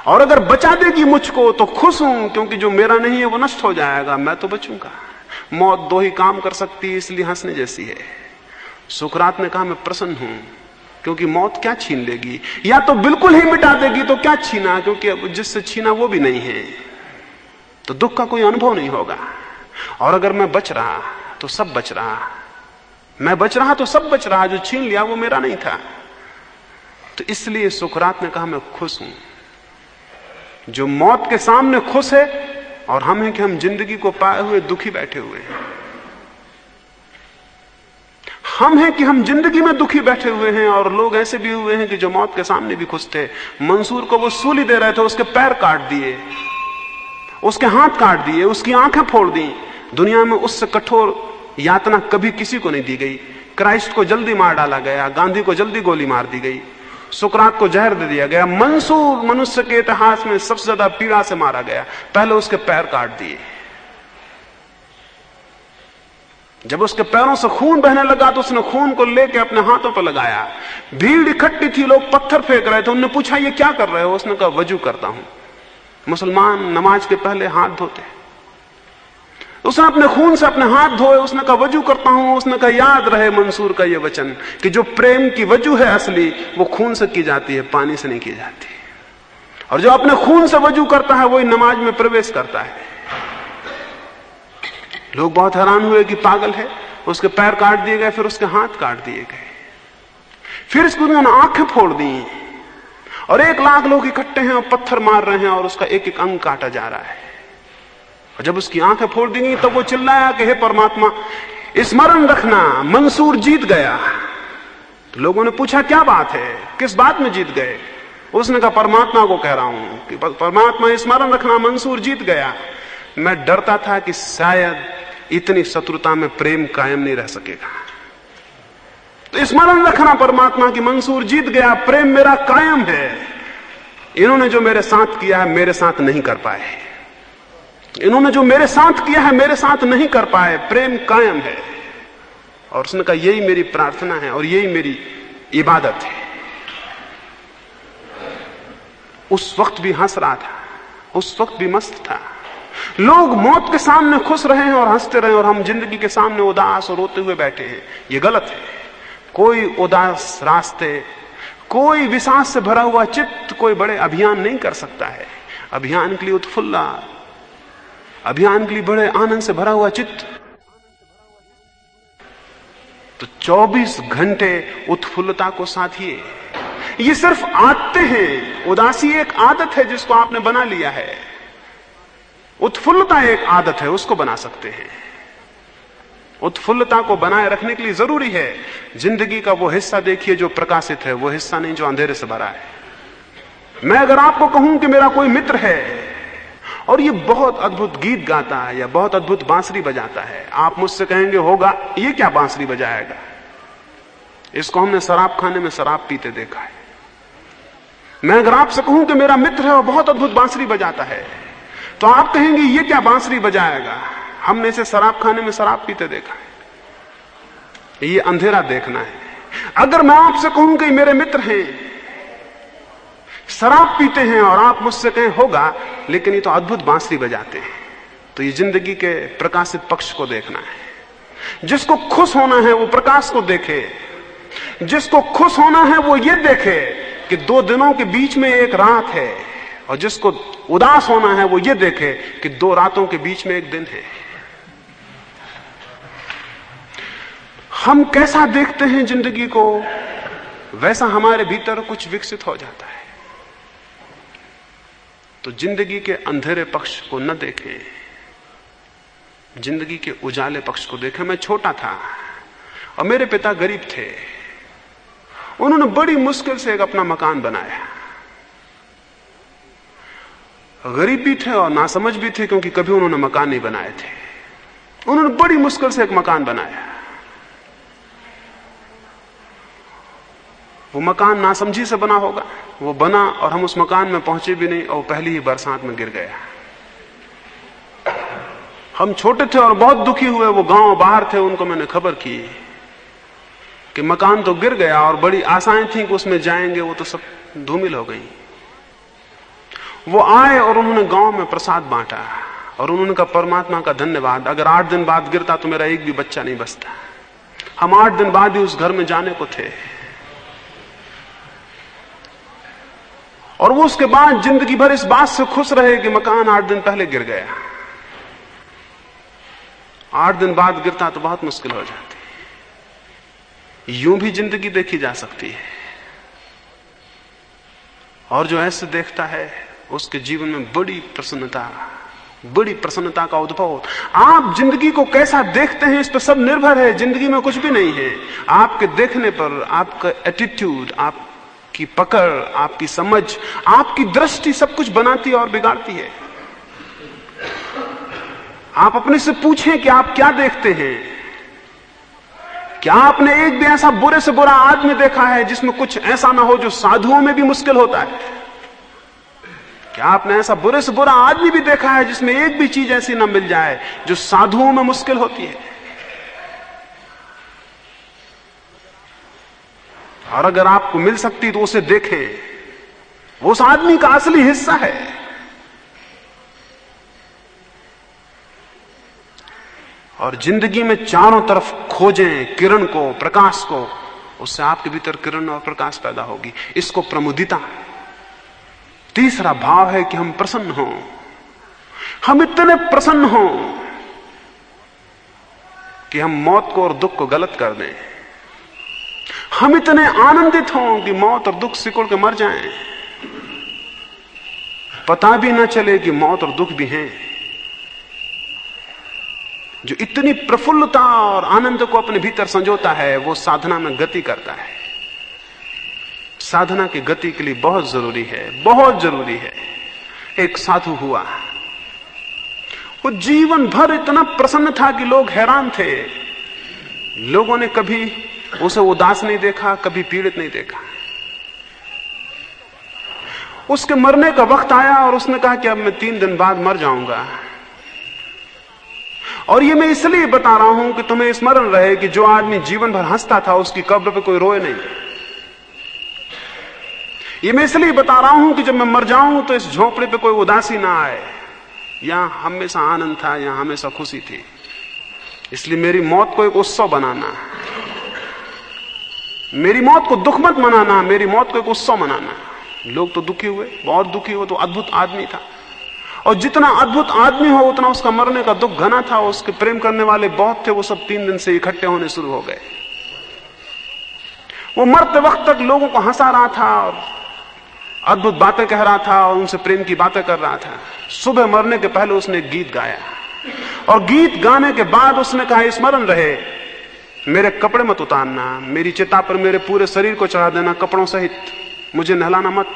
और अगर बचा देगी मुझको तो खुश हूं क्योंकि जो मेरा नहीं है वो नष्ट हो जाएगा, मैं तो बचूंगा। मौत दो ही काम कर सकती है, इसलिए हंसने जैसी है। सुकरात ने कहा, मैं प्रसन्न हूं क्योंकि मौत क्या छीन लेगी, या तो बिल्कुल ही मिटा देगी तो क्या छीना, क्योंकि जिससे छीना वो भी नहीं है, तो दुख का कोई अनुभव नहीं होगा। और अगर मैं बच रहा तो सब बच रहा, मैं बच रहा तो सब बच रहा, जो छीन लिया वो मेरा नहीं था। तो इसलिए सुकरात ने कहा, मैं खुश हूं। जो मौत के सामने खुश है, और हम हैं कि हम जिंदगी को पाए हुए दुखी बैठे हुए हैं। हम हैं कि हम जिंदगी में दुखी बैठे हुए हैं, और लोग ऐसे भी हुए हैं कि जो मौत के सामने भी खुश थे। मंसूर को वो सूली दे रहे थे, उसके पैर काट दिए, उसके हाथ काट दिए, उसकी आंखें फोड़ दी। दुनिया में उससे कठोर यातना कभी किसी को नहीं दी गई। क्राइस्ट को जल्दी मार डाला गया, गांधी को जल्दी गोली मार दी गई, सुकरात को जहर दे दिया गया। मंसूर मनुष्य के इतिहास में सबसे ज्यादा पीड़ा से मारा गया, पहले उसके पैर काट दिए। जब उसके पैरों से खून बहने लगा तो उसने खून को लेकर अपने हाथों पर लगाया। भीड़ इकट्ठी थी, लोग पत्थर फेंक रहे थे। उन्होंने पूछा, ये क्या कर रहे हो? उसने कहा, वजू करता हूं। मुसलमान नमाज के पहले हाथ धोते। उसने अपने खून से अपने हाथ धोए। उसने कहा, वजू करता हूं। उसने कहा, याद रहे मंसूर का यह वचन कि जो प्रेम की वजू है असली, वो खून से की जाती है, पानी से नहीं की जाती। और जो अपने खून से वजू करता है वही नमाज में प्रवेश करता है। लोग बहुत हैरान हुए कि पागल है। उसके पैर काट दिए गए, फिर उसके हाथ काट दिए गए, फिर इसको उन्होंने आंखें फोड़ दी, और 1 लाख लोग इकट्ठे हैं और पत्थर मार रहे हैं, और उसका एक एक अंग काटा जा रहा है। और जब उसकी आंखें फोड़ दी गई तब वो चिल्लाया कि हे परमात्मा, स्मरण रखना, मंसूर जीत गया। तो लोगों ने पूछा, क्या बात है, किस बात में जीत गए? उसने कहा, परमात्मा को कह रहा हूं कि परमात्मा स्मरण रखना, मंसूर जीत गया। मैं डरता था कि शायद इतनी शत्रुता में प्रेम कायम नहीं रह सकेगा, तो स्मरण रखना परमात्मा कि मंसूर जीत गया, प्रेम मेरा कायम है। इन्होंने जो मेरे साथ किया है मेरे साथ नहीं कर पाए, इन्होंने जो मेरे साथ किया है मेरे साथ नहीं कर पाए, प्रेम कायम है। और उसने कहा, यही मेरी प्रार्थना है और यही मेरी इबादत है। उस वक्त भी हंस रहा था, उस वक्त भी मस्त था। लोग मौत के सामने खुश रहे हैं और हंसते रहे, और हम जिंदगी के सामने उदास और रोते हुए बैठे हैं। ये गलत है। कोई उदास रास्ते, कोई विषाद से भरा हुआ चित्त कोई बड़े अभियान नहीं कर सकता है। अभियान के लिए उत्फुल्ला, अभियान के लिए बड़े आनंद से भरा हुआ चित्त, तो 24 घंटे उत्फुल्लता को साथिए। ये सिर्फ आदतें हैं। उदासी एक आदत है जिसको आपने बना लिया है, उत्फुल्लता एक आदत है, उसको बना सकते हैं। उत्फुल्लता को बनाए रखने के लिए जरूरी है जिंदगी का वो हिस्सा देखिए जो प्रकाशित है, वो हिस्सा नहीं जो अंधेरे से भरा है। मैं अगर आपको कहूं कि मेरा कोई मित्र है और ये बहुत अद्भुत गीत गाता है या बहुत अद्भुत बांसुरी बजाता है, आप मुझसे कहेंगे होगा ये क्या बांसुरी बजाएगा, इसको हमने शराब खाने में शराब पीते देखा है। मैं अगर आपसे कहूं कि मेरा मित्र है और बहुत अद्भुत बांसुरी बजाता है, तो आप कहेंगे ये क्या बांसुरी बजाएगा, हमने इसे शराब खाने में शराब पीते देखा है। ये अंधेरा देखना है। अगर मैं आपसे कहूं कि मेरे मित्र हैं, शराब पीते हैं, और आप मुझसे कहें होगा लेकिन ये तो अद्भुत बांसुरी बजाते हैं, तो ये जिंदगी के प्रकाशित पक्ष को देखना है। जिसको खुश होना है वो प्रकाश को देखे, जिसको खुश होना है वो ये देखे कि 2 दिनों के बीच में एक रात है, और जिसको उदास होना है वो ये देखे कि 2 रातों के बीच में एक दिन है। हम कैसा देखते हैं जिंदगी को, वैसा हमारे भीतर कुछ विकसित हो जाता है। तो जिंदगी के अंधेरे पक्ष को न देखें, जिंदगी के उजाले पक्ष को देखें। मैं छोटा था और मेरे पिता गरीब थे, उन्होंने बड़ी मुश्किल से एक अपना मकान बनाया। गरीब भी थे और नासमझ भी थे, क्योंकि कभी उन्होंने मकान नहीं बनाए थे। उन्होंने बड़ी मुश्किल से एक मकान बनाया। वो मकान नासमझी से बना होगा, वो बना और हम उस मकान में पहुंचे भी नहीं, और पहली ही बरसात में गिर गया। हम छोटे थे और बहुत दुखी हुए। वो गांव बाहर थे, उनको मैंने खबर की कि मकान तो गिर गया, और बड़ी आशाएं थी कि उसमें जाएंगे, वो तो सब धूमिल हो गई। वो आए और उन्होंने गांव में प्रसाद बांटा, और उन्होंने कहा परमात्मा का धन्यवाद, अगर 8 दिन बाद गिरता तो मेरा एक भी बच्चा नहीं बचता। हम 8 दिन बाद ही उस घर में जाने को थे, और वो उसके बाद जिंदगी भर इस बात से खुश रहे कि मकान 8 दिन पहले गिर गया। 8 दिन बाद गिरता तो बहुत मुश्किल हो जाती। यूं भी जिंदगी देखी जा सकती है, और जो ऐसे देखता है उसके जीवन में बड़ी प्रसन्नता का उद्भव होता। आप जिंदगी को कैसा देखते हैं इस पर सब निर्भर है। जिंदगी में कुछ भी नहीं है, आपके देखने पर, आपका एटीट्यूड, आपकी पकड़, आपकी समझ, आपकी दृष्टि सब कुछ बनाती और बिगाड़ती है। आप अपने से पूछें कि आप क्या देखते हैं। क्या आपने एक भी ऐसा बुरे से बुरा आदमी देखा है जिसमें कुछ ऐसा ना हो जो साधुओं में भी मुश्किल होता है? क्या आपने ऐसा बुरे से बुरा आदमी भी देखा है जिसमें एक भी चीज ऐसी ना मिल जाए जो साधुओं में मुश्किल होती है? और अगर आपको मिल सकती तो उसे देखें, वो उस आदमी का असली हिस्सा है। और जिंदगी में चारों तरफ खोजें किरण को, प्रकाश को, उससे आपके भीतर किरण और प्रकाश पैदा होगी। इसको प्रमुदिता। तीसरा भाव है कि हम प्रसन्न हों। हम इतने प्रसन्न हों कि हम मौत को और दुख को गलत कर दें। हम इतने आनंदित हों कि मौत और दुख सिकुड़ के मर जाएं, पता भी न चले कि मौत और दुख भी हैं। जो इतनी प्रफुल्लता और आनंद को अपने भीतर संजोता है वो साधना में गति करता है। साधना की गति के लिए बहुत जरूरी है, बहुत जरूरी है। एक साधु हुआ, वो जीवन भर इतना प्रसन्न था कि लोग हैरान थे। लोगों ने कभी उसे उदास नहीं देखा, कभी पीड़ित नहीं देखा। उसके मरने का वक्त आया और उसने कहा कि अब मैं 3 दिन बाद मर जाऊंगा, और ये मैं इसलिए बता रहा हूं कि तुम्हें स्मरण रहे कि जो आदमी जीवन भर हंसता था उसकी कब्र पे कोई रोए नहीं। ये मैं इसलिए बता रहा हूं कि जब मैं मर जाऊं तो इस झोंपड़े पे कोई उदासी ना आए। यहां हमेशा आनंद था, यहां हमेशा खुशी थी। इसलिए मेरी मौत को एक उत्सव बनाना, मेरी मौत को दुख मत मनाना, मेरी मौत को एक उत्सव मनाना। लोग तो दुखी हुए, बहुत दुखी हुए। तो अद्भुत आदमी था, और जितना अद्भुत आदमी हो उतना उसका मरने का दुख घना था। उसके प्रेम करने वाले बहुत थे, वो सब 3 दिन से इकट्ठे होने शुरू हो गए। वो मरते वक्त तक लोगों को हंसा रहा था और अद्भुत बातें कह रहा था और उनसे प्रेम की बातें कर रहा था। सुबह मरने के पहले उसने एक गीत गाया, और गीत गाने के बाद उसने कहा स्मरण रहे मेरे कपड़े मत उतारना, मेरी चिता पर मेरे पूरे शरीर को चढ़ा देना कपड़ों सहित, मुझे नहलाना मत।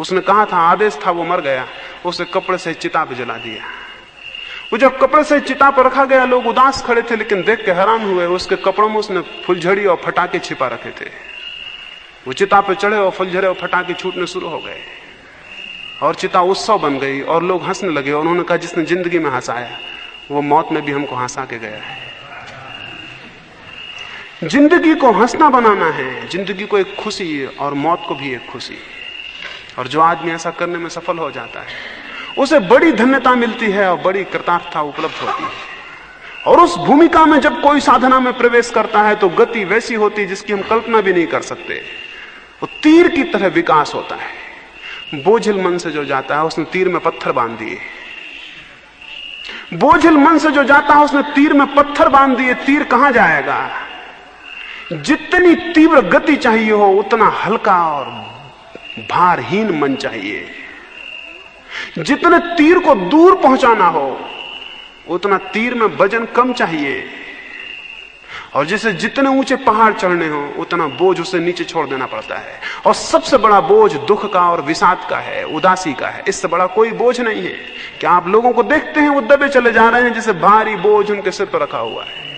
उसने कहा था, आदेश था, वो मर गया, उसे कपड़े से चिता पे जला दिया। वो जब कपड़े से चिता पर रखा गया, लोग उदास खड़े थे, लेकिन देख के हैरान हुए, उसके कपड़ों में उसने फुलझड़ी और फटाके छिपा रखे थे। वो चिता पे चढ़े और फुलझड़े और फटाके छूटने शुरू हो गए और चिता उत्सव बन गई और लोग हंसने लगे। और उन्होंने कहा, जिसने जिंदगी में हंसाया वो मौत में भी हमको हंसा के गया है। जिंदगी को हंसना बनाना है, जिंदगी को एक खुशी और मौत को भी एक खुशी। और जो आदमी ऐसा करने में सफल हो जाता है उसे बड़ी धन्यता मिलती है और बड़ी कृतार्थता उपलब्ध होती है। और उस भूमिका में जब कोई साधना में प्रवेश करता है तो गति वैसी होती है जिसकी हम कल्पना भी नहीं कर सकते। वो तीर की तरह विकास होता है। बोझिल मन से जो जाता है उसने तीर में पत्थर बांध दिए। बोझिल मन से जो जाता है उसने तीर में पत्थर बांध दिए। तीर कहां जाएगा? जितनी तीव्र गति चाहिए हो उतना हल्का और भारहीन मन चाहिए। जितने तीर को दूर पहुंचाना हो उतना तीर में वजन कम चाहिए। और जिसे जितने ऊंचे पहाड़ चढ़ने हो उतना बोझ उसे नीचे छोड़ देना पड़ता है। और सबसे बड़ा बोझ दुख का और विषाद का है, उदासी का है। इससे बड़ा कोई बोझ नहीं है। क्या आप लोगों को देखते हैं वो दबे चले जा रहे हैं जैसे भारी बोझ उनके सिर पर रखा हुआ है।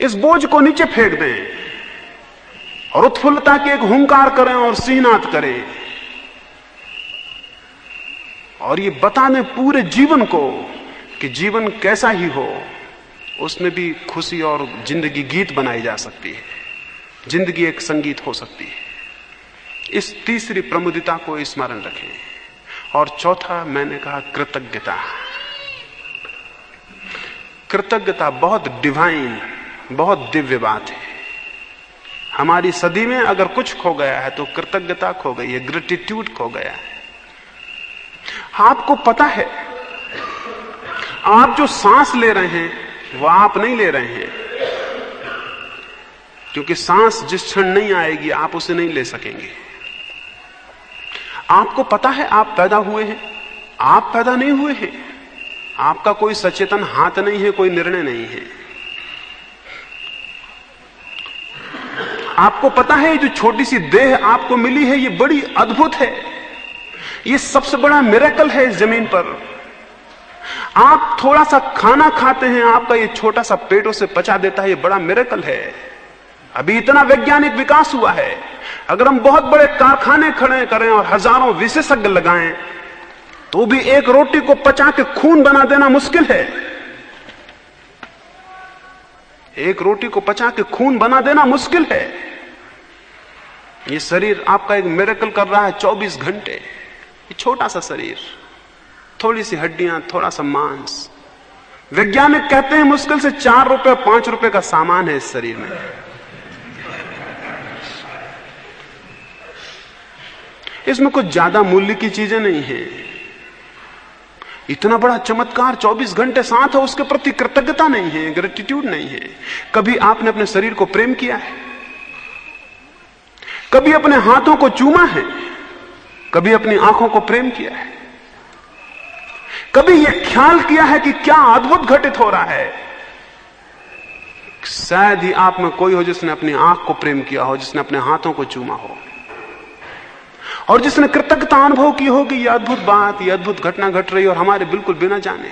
इस बोझ को नीचे फेंक दें और उत्फुल्लता की एक हुंकार करें और सिंहनाद करें और ये बता दें पूरे जीवन को कि जीवन कैसा ही हो उसमें भी खुशी और जिंदगी गीत बनाई जा सकती है। जिंदगी एक संगीत हो सकती है। इस तीसरी प्रमुदिता को स्मरण रखें। और चौथा मैंने कहा कृतज्ञता। कृतज्ञता बहुत डिवाइन, बहुत दिव्य बात है। हमारी सदी में अगर कुछ खो गया है तो कृतज्ञता खो गई है, ग्रेटिट्यूड खो गया है। आपको पता है आप जो सांस ले रहे हैं वो आप नहीं ले रहे हैं, क्योंकि सांस जिस क्षण नहीं आएगी आप उसे नहीं ले सकेंगे। आपको पता है आप पैदा हुए हैं, आप पैदा नहीं हुए हैं। आपका कोई सचेतन हाथ नहीं है, कोई निर्णय नहीं है। आपको पता है जो छोटी सी देह आपको मिली है ये बड़ी अद्भुत है। ये सबसे बड़ा मिरेकल है इस जमीन पर। आप थोड़ा सा खाना खाते हैं, आपका ये छोटा सा पेट उसे पचा देता है, ये बड़ा मिरेकल है। अभी इतना वैज्ञानिक विकास हुआ है। अगर हम बहुत बड़े कारखाने खड़े करें और हजारों विशेषज्ञ लगाएं तो भी एक रोटी को पचा के खून बना देना मुश्किल है। एक रोटी को पचा के खून बना देना मुश्किल है। ये शरीर आपका एक मिरेकल कर रहा है 24 घंटे। ये छोटा सा शरीर, थोड़ी सी हड्डियां, थोड़ा सा मांस। वैज्ञानिक कहते हैं मुश्किल से 4 रुपए 5 रुपए का सामान है इस शरीर में। इसमें कुछ ज्यादा मूल्य की चीजें नहीं है। इतना बड़ा चमत्कार 24 घंटे साथ है, उसके प्रति कृतज्ञता नहीं है, ग्रेटिट्यूड नहीं है। कभी आपने अपने शरीर को प्रेम किया है? कभी अपने हाथों को चूमा है? कभी अपनी आंखों को प्रेम किया है? कभी यह ख्याल किया है कि क्या अद्भुत घटित हो रहा है? शायद ही आप में कोई हो जिसने अपनी आंख को प्रेम किया हो, जिसने अपने हाथों को चूमा हो और जिसने कृतज्ञता अनुभव की हो कि यह अद्भुत बात, यह अद्भुत घटना घट रही है और हमारे बिल्कुल बिना जाने,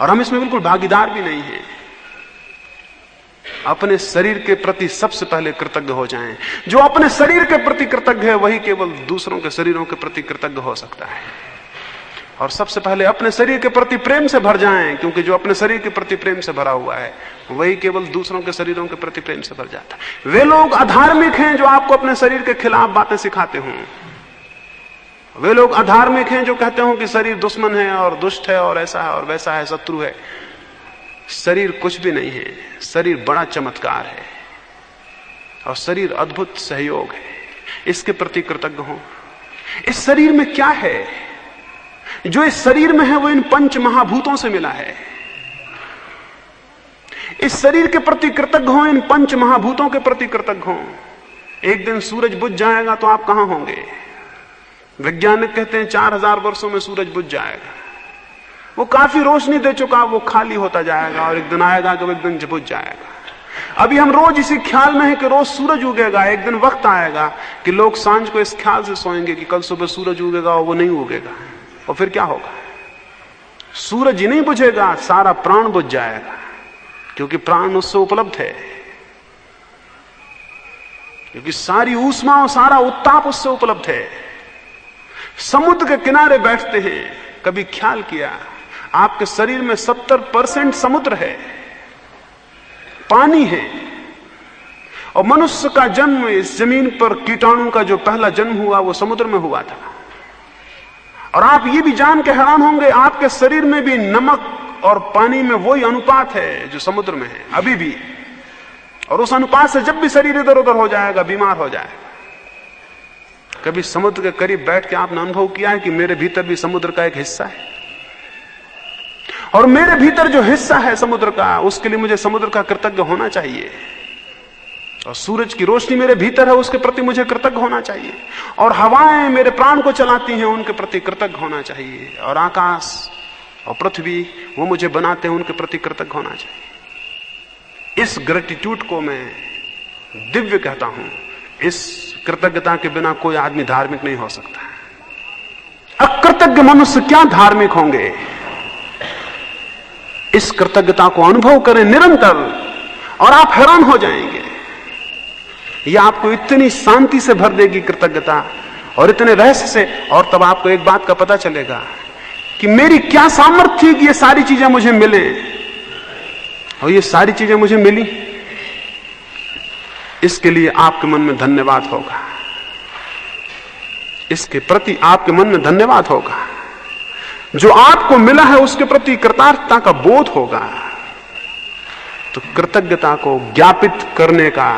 और हम इसमें बिल्कुल भागीदार भी नहीं हैं। अपने शरीर के प्रति सबसे पहले कृतज्ञ हो जाएं। जो अपने शरीर के प्रति कृतज्ञ है वही केवल दूसरों के शरीरों के प्रति कृतज्ञ हो सकता है। और सबसे पहले अपने शरीर के प्रति प्रेम से भर जाएं, क्योंकि जो अपने शरीर के प्रति प्रेम से भरा हुआ है वही केवल दूसरों के शरीरों के प्रति प्रेम से भर जाता है। वे लोग अधार्मिक हैं जो आपको अपने शरीर के खिलाफ बातें सिखाते हों। वे लोग अधार्मिक हैं जो कहते हो कि शरीर दुश्मन है और दुष्ट है और ऐसा है और वैसा है, शत्रु है। शरीर कुछ भी नहीं है। शरीर बड़ा चमत्कार है और शरीर अद्भुत सहयोग है। इसके प्रति कृतज्ञ हो। इस शरीर में क्या है? जो इस शरीर में है वो इन पंच महाभूतों से मिला है। इस शरीर के प्रति कृतज्ञ हो, इन पंच महाभूतों के प्रति कृतज्ञ हो। एक दिन सूरज बुझ जाएगा तो आप कहां होंगे? वैज्ञानिक कहते हैं 4000 वर्षों में सूरज बुझ जाएगा। वो काफी रोशनी दे चुका, वो खाली होता जाएगा और एक दिन आएगा कि वो एकदम बुझ जाएगा। अभी हम रोज इसी ख्याल में हैं कि रोज सूरज उगेगा। एक दिन वक्त आएगा कि लोग सांझ को इस ख्याल से सोएंगे कि कल सुबह सूरज उगेगा, और वो नहीं उगेगा। और फिर क्या होगा? सूरज ही नहीं बुझेगा, सारा प्राण बुझ जाएगा, क्योंकि प्राण उससे उपलब्ध है, क्योंकि सारी ऊष्मा और सारा उत्ताप उससे उपलब्ध है। समुद्र के किनारे बैठते हैं, कभी ख्याल किया आपके शरीर में 70% समुद्र है, पानी है। और मनुष्य का जन्म इस जमीन पर कीटाणु का जो पहला जन्म हुआ वो समुद्र में हुआ था। और आप ये भी जान के हैरान होंगे, आपके शरीर में भी नमक और पानी में वही अनुपात है जो समुद्र में है अभी भी। और उस अनुपात से जब भी शरीर इधर उधर हो जाएगा, बीमार हो जाएगा। कभी समुद्र के करीब बैठ के आपने अनुभव किया है कि मेरे भीतर भी समुद्र का एक हिस्सा है, और मेरे भीतर जो हिस्सा है समुद्र का, उसके लिए मुझे समुद्र का कृतज्ञ होना चाहिए। और सूरज की रोशनी मेरे भीतर है, उसके प्रति मुझे कृतज्ञ होना चाहिए। और हवाएं मेरे प्राण को चलाती हैं, उनके प्रति कृतज्ञ होना चाहिए। और आकाश और पृथ्वी वो मुझे बनाते हैं, उनके प्रति कृतज्ञ होना चाहिए। इस ग्रेटिट्यूड को मैं दिव्य कहता हूं। इस कृतज्ञता के बिना कोई आदमी धार्मिक नहीं हो सकता। अकृतज्ञ मनुष्य क्या धार्मिक होंगे? इस कृतज्ञता को अनुभव करें निरंतर, और आप हैरान हो जाएंगे। यह आपको इतनी शांति से भर देगी कृतज्ञता, और इतने रहस्य से। और तब आपको एक बात का पता चलेगा कि मेरी क्या सामर्थ्य थी कि ये सारी चीजें मुझे मिले, और ये सारी चीजें मुझे मिली। इसके लिए आपके मन में धन्यवाद होगा, इसके प्रति आपके मन में धन्यवाद होगा। जो आपको मिला है उसके प्रति कृतार्थता का बोध होगा। तो कृतज्ञता को ज्ञापित करने का,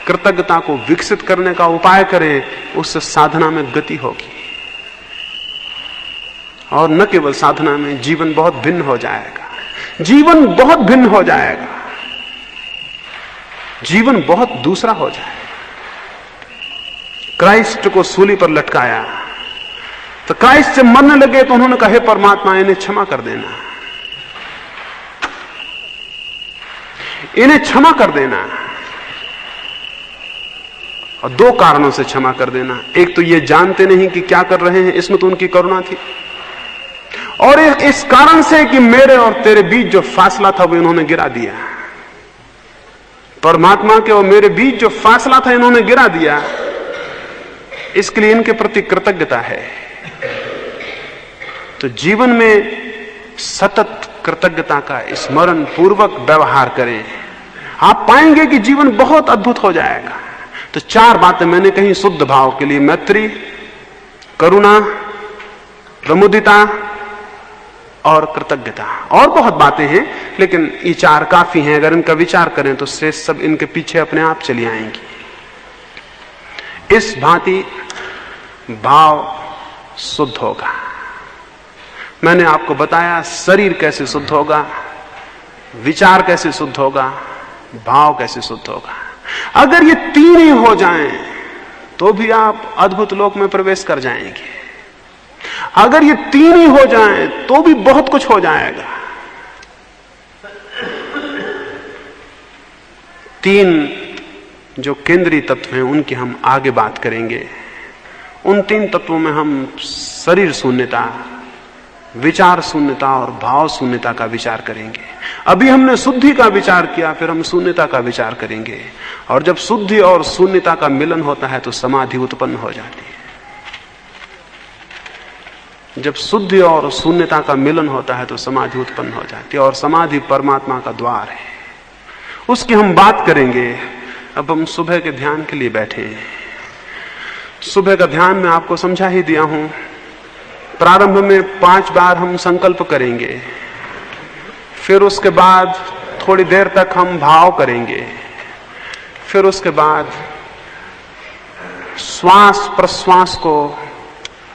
कृतज्ञता को विकसित करने का उपाय करें, उससे साधना में गति होगी। और न केवल साधना में, जीवन बहुत भिन्न हो जाएगा। जीवन बहुत भिन्न हो जाएगा, जीवन बहुत दूसरा हो जाएगा। क्राइस्ट को सूली पर लटकाया तो क्राइस्ट जब मरने लगे तो उन्होंने कहा, हे परमात्मा, इन्हें क्षमा कर देना, इन्हें क्षमा कर देना। और दो कारणों से क्षमा कर देना। एक तो ये जानते नहीं कि क्या कर रहे हैं, इसमें तो उनकी करुणा थी। और इस कारण से कि मेरे और तेरे बीच जो फासला था वो इन्होंने गिरा दिया। परमात्मा के और मेरे बीच जो फासला था इन्होंने गिरा दिया। इसके लिए इनके प्रति कृतज्ञता है। तो जीवन में सतत कृतज्ञता का स्मरण पूर्वक व्यवहार करें, आप पाएंगे कि जीवन बहुत अद्भुत हो जाएगा। तो चार बातें मैंने कही शुद्ध भाव के लिए: मैत्री, करुणा, प्रमुदिता और कृतज्ञता। और बहुत बातें हैं, लेकिन ये चार काफी हैं। अगर इनका विचार करें तो शेष सब इनके पीछे अपने आप चली आएंगी। इस भांति भाव शुद्ध होगा। मैंने आपको बताया शरीर कैसे शुद्ध होगा, विचार कैसे शुद्ध होगा, भाव कैसे शुद्ध होगा। अगर ये तीन ही हो जाएं तो भी आप अद्भुत लोक में प्रवेश कर जाएंगे। अगर ये तीन ही हो जाएं तो भी बहुत कुछ हो जाएगा। तीन जो केंद्रीय तत्व हैं उनकी हम आगे बात करेंगे। उन तीन तत्वों में हम शरीर शून्यता, विचार शून्यता और भाव शून्यता का विचार करेंगे। अभी हमने शुद्धि का विचार किया, फिर हम शून्यता का विचार करेंगे। और जब शुद्धि और शून्यता का मिलन होता है तो समाधि उत्पन्न हो जाती है। जब शुद्धि और शून्यता का मिलन होता है तो समाधि उत्पन्न हो जाती है। और समाधि परमात्मा का द्वार है, उसकी हम बात करेंगे। अब हम सुबह के ध्यान के लिए बैठे हैं। सुबह का ध्यान मैं आपको समझा ही दिया हूं। प्रारंभ में 5 बार हम संकल्प करेंगे, फिर उसके बाद थोड़ी देर तक हम भाव करेंगे, फिर उसके बाद श्वास प्रश्वास को,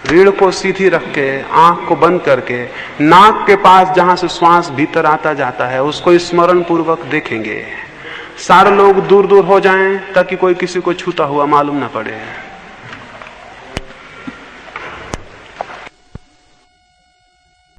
रीढ़ को सीधी रख के, आंख को बंद करके, नाक के पास जहां से श्वास भीतर आता जाता है उसको स्मरण पूर्वक देखेंगे। सारे लोग दूर दूर हो जाएं ताकि कोई किसी को छूता हुआ मालूम ना पड़े।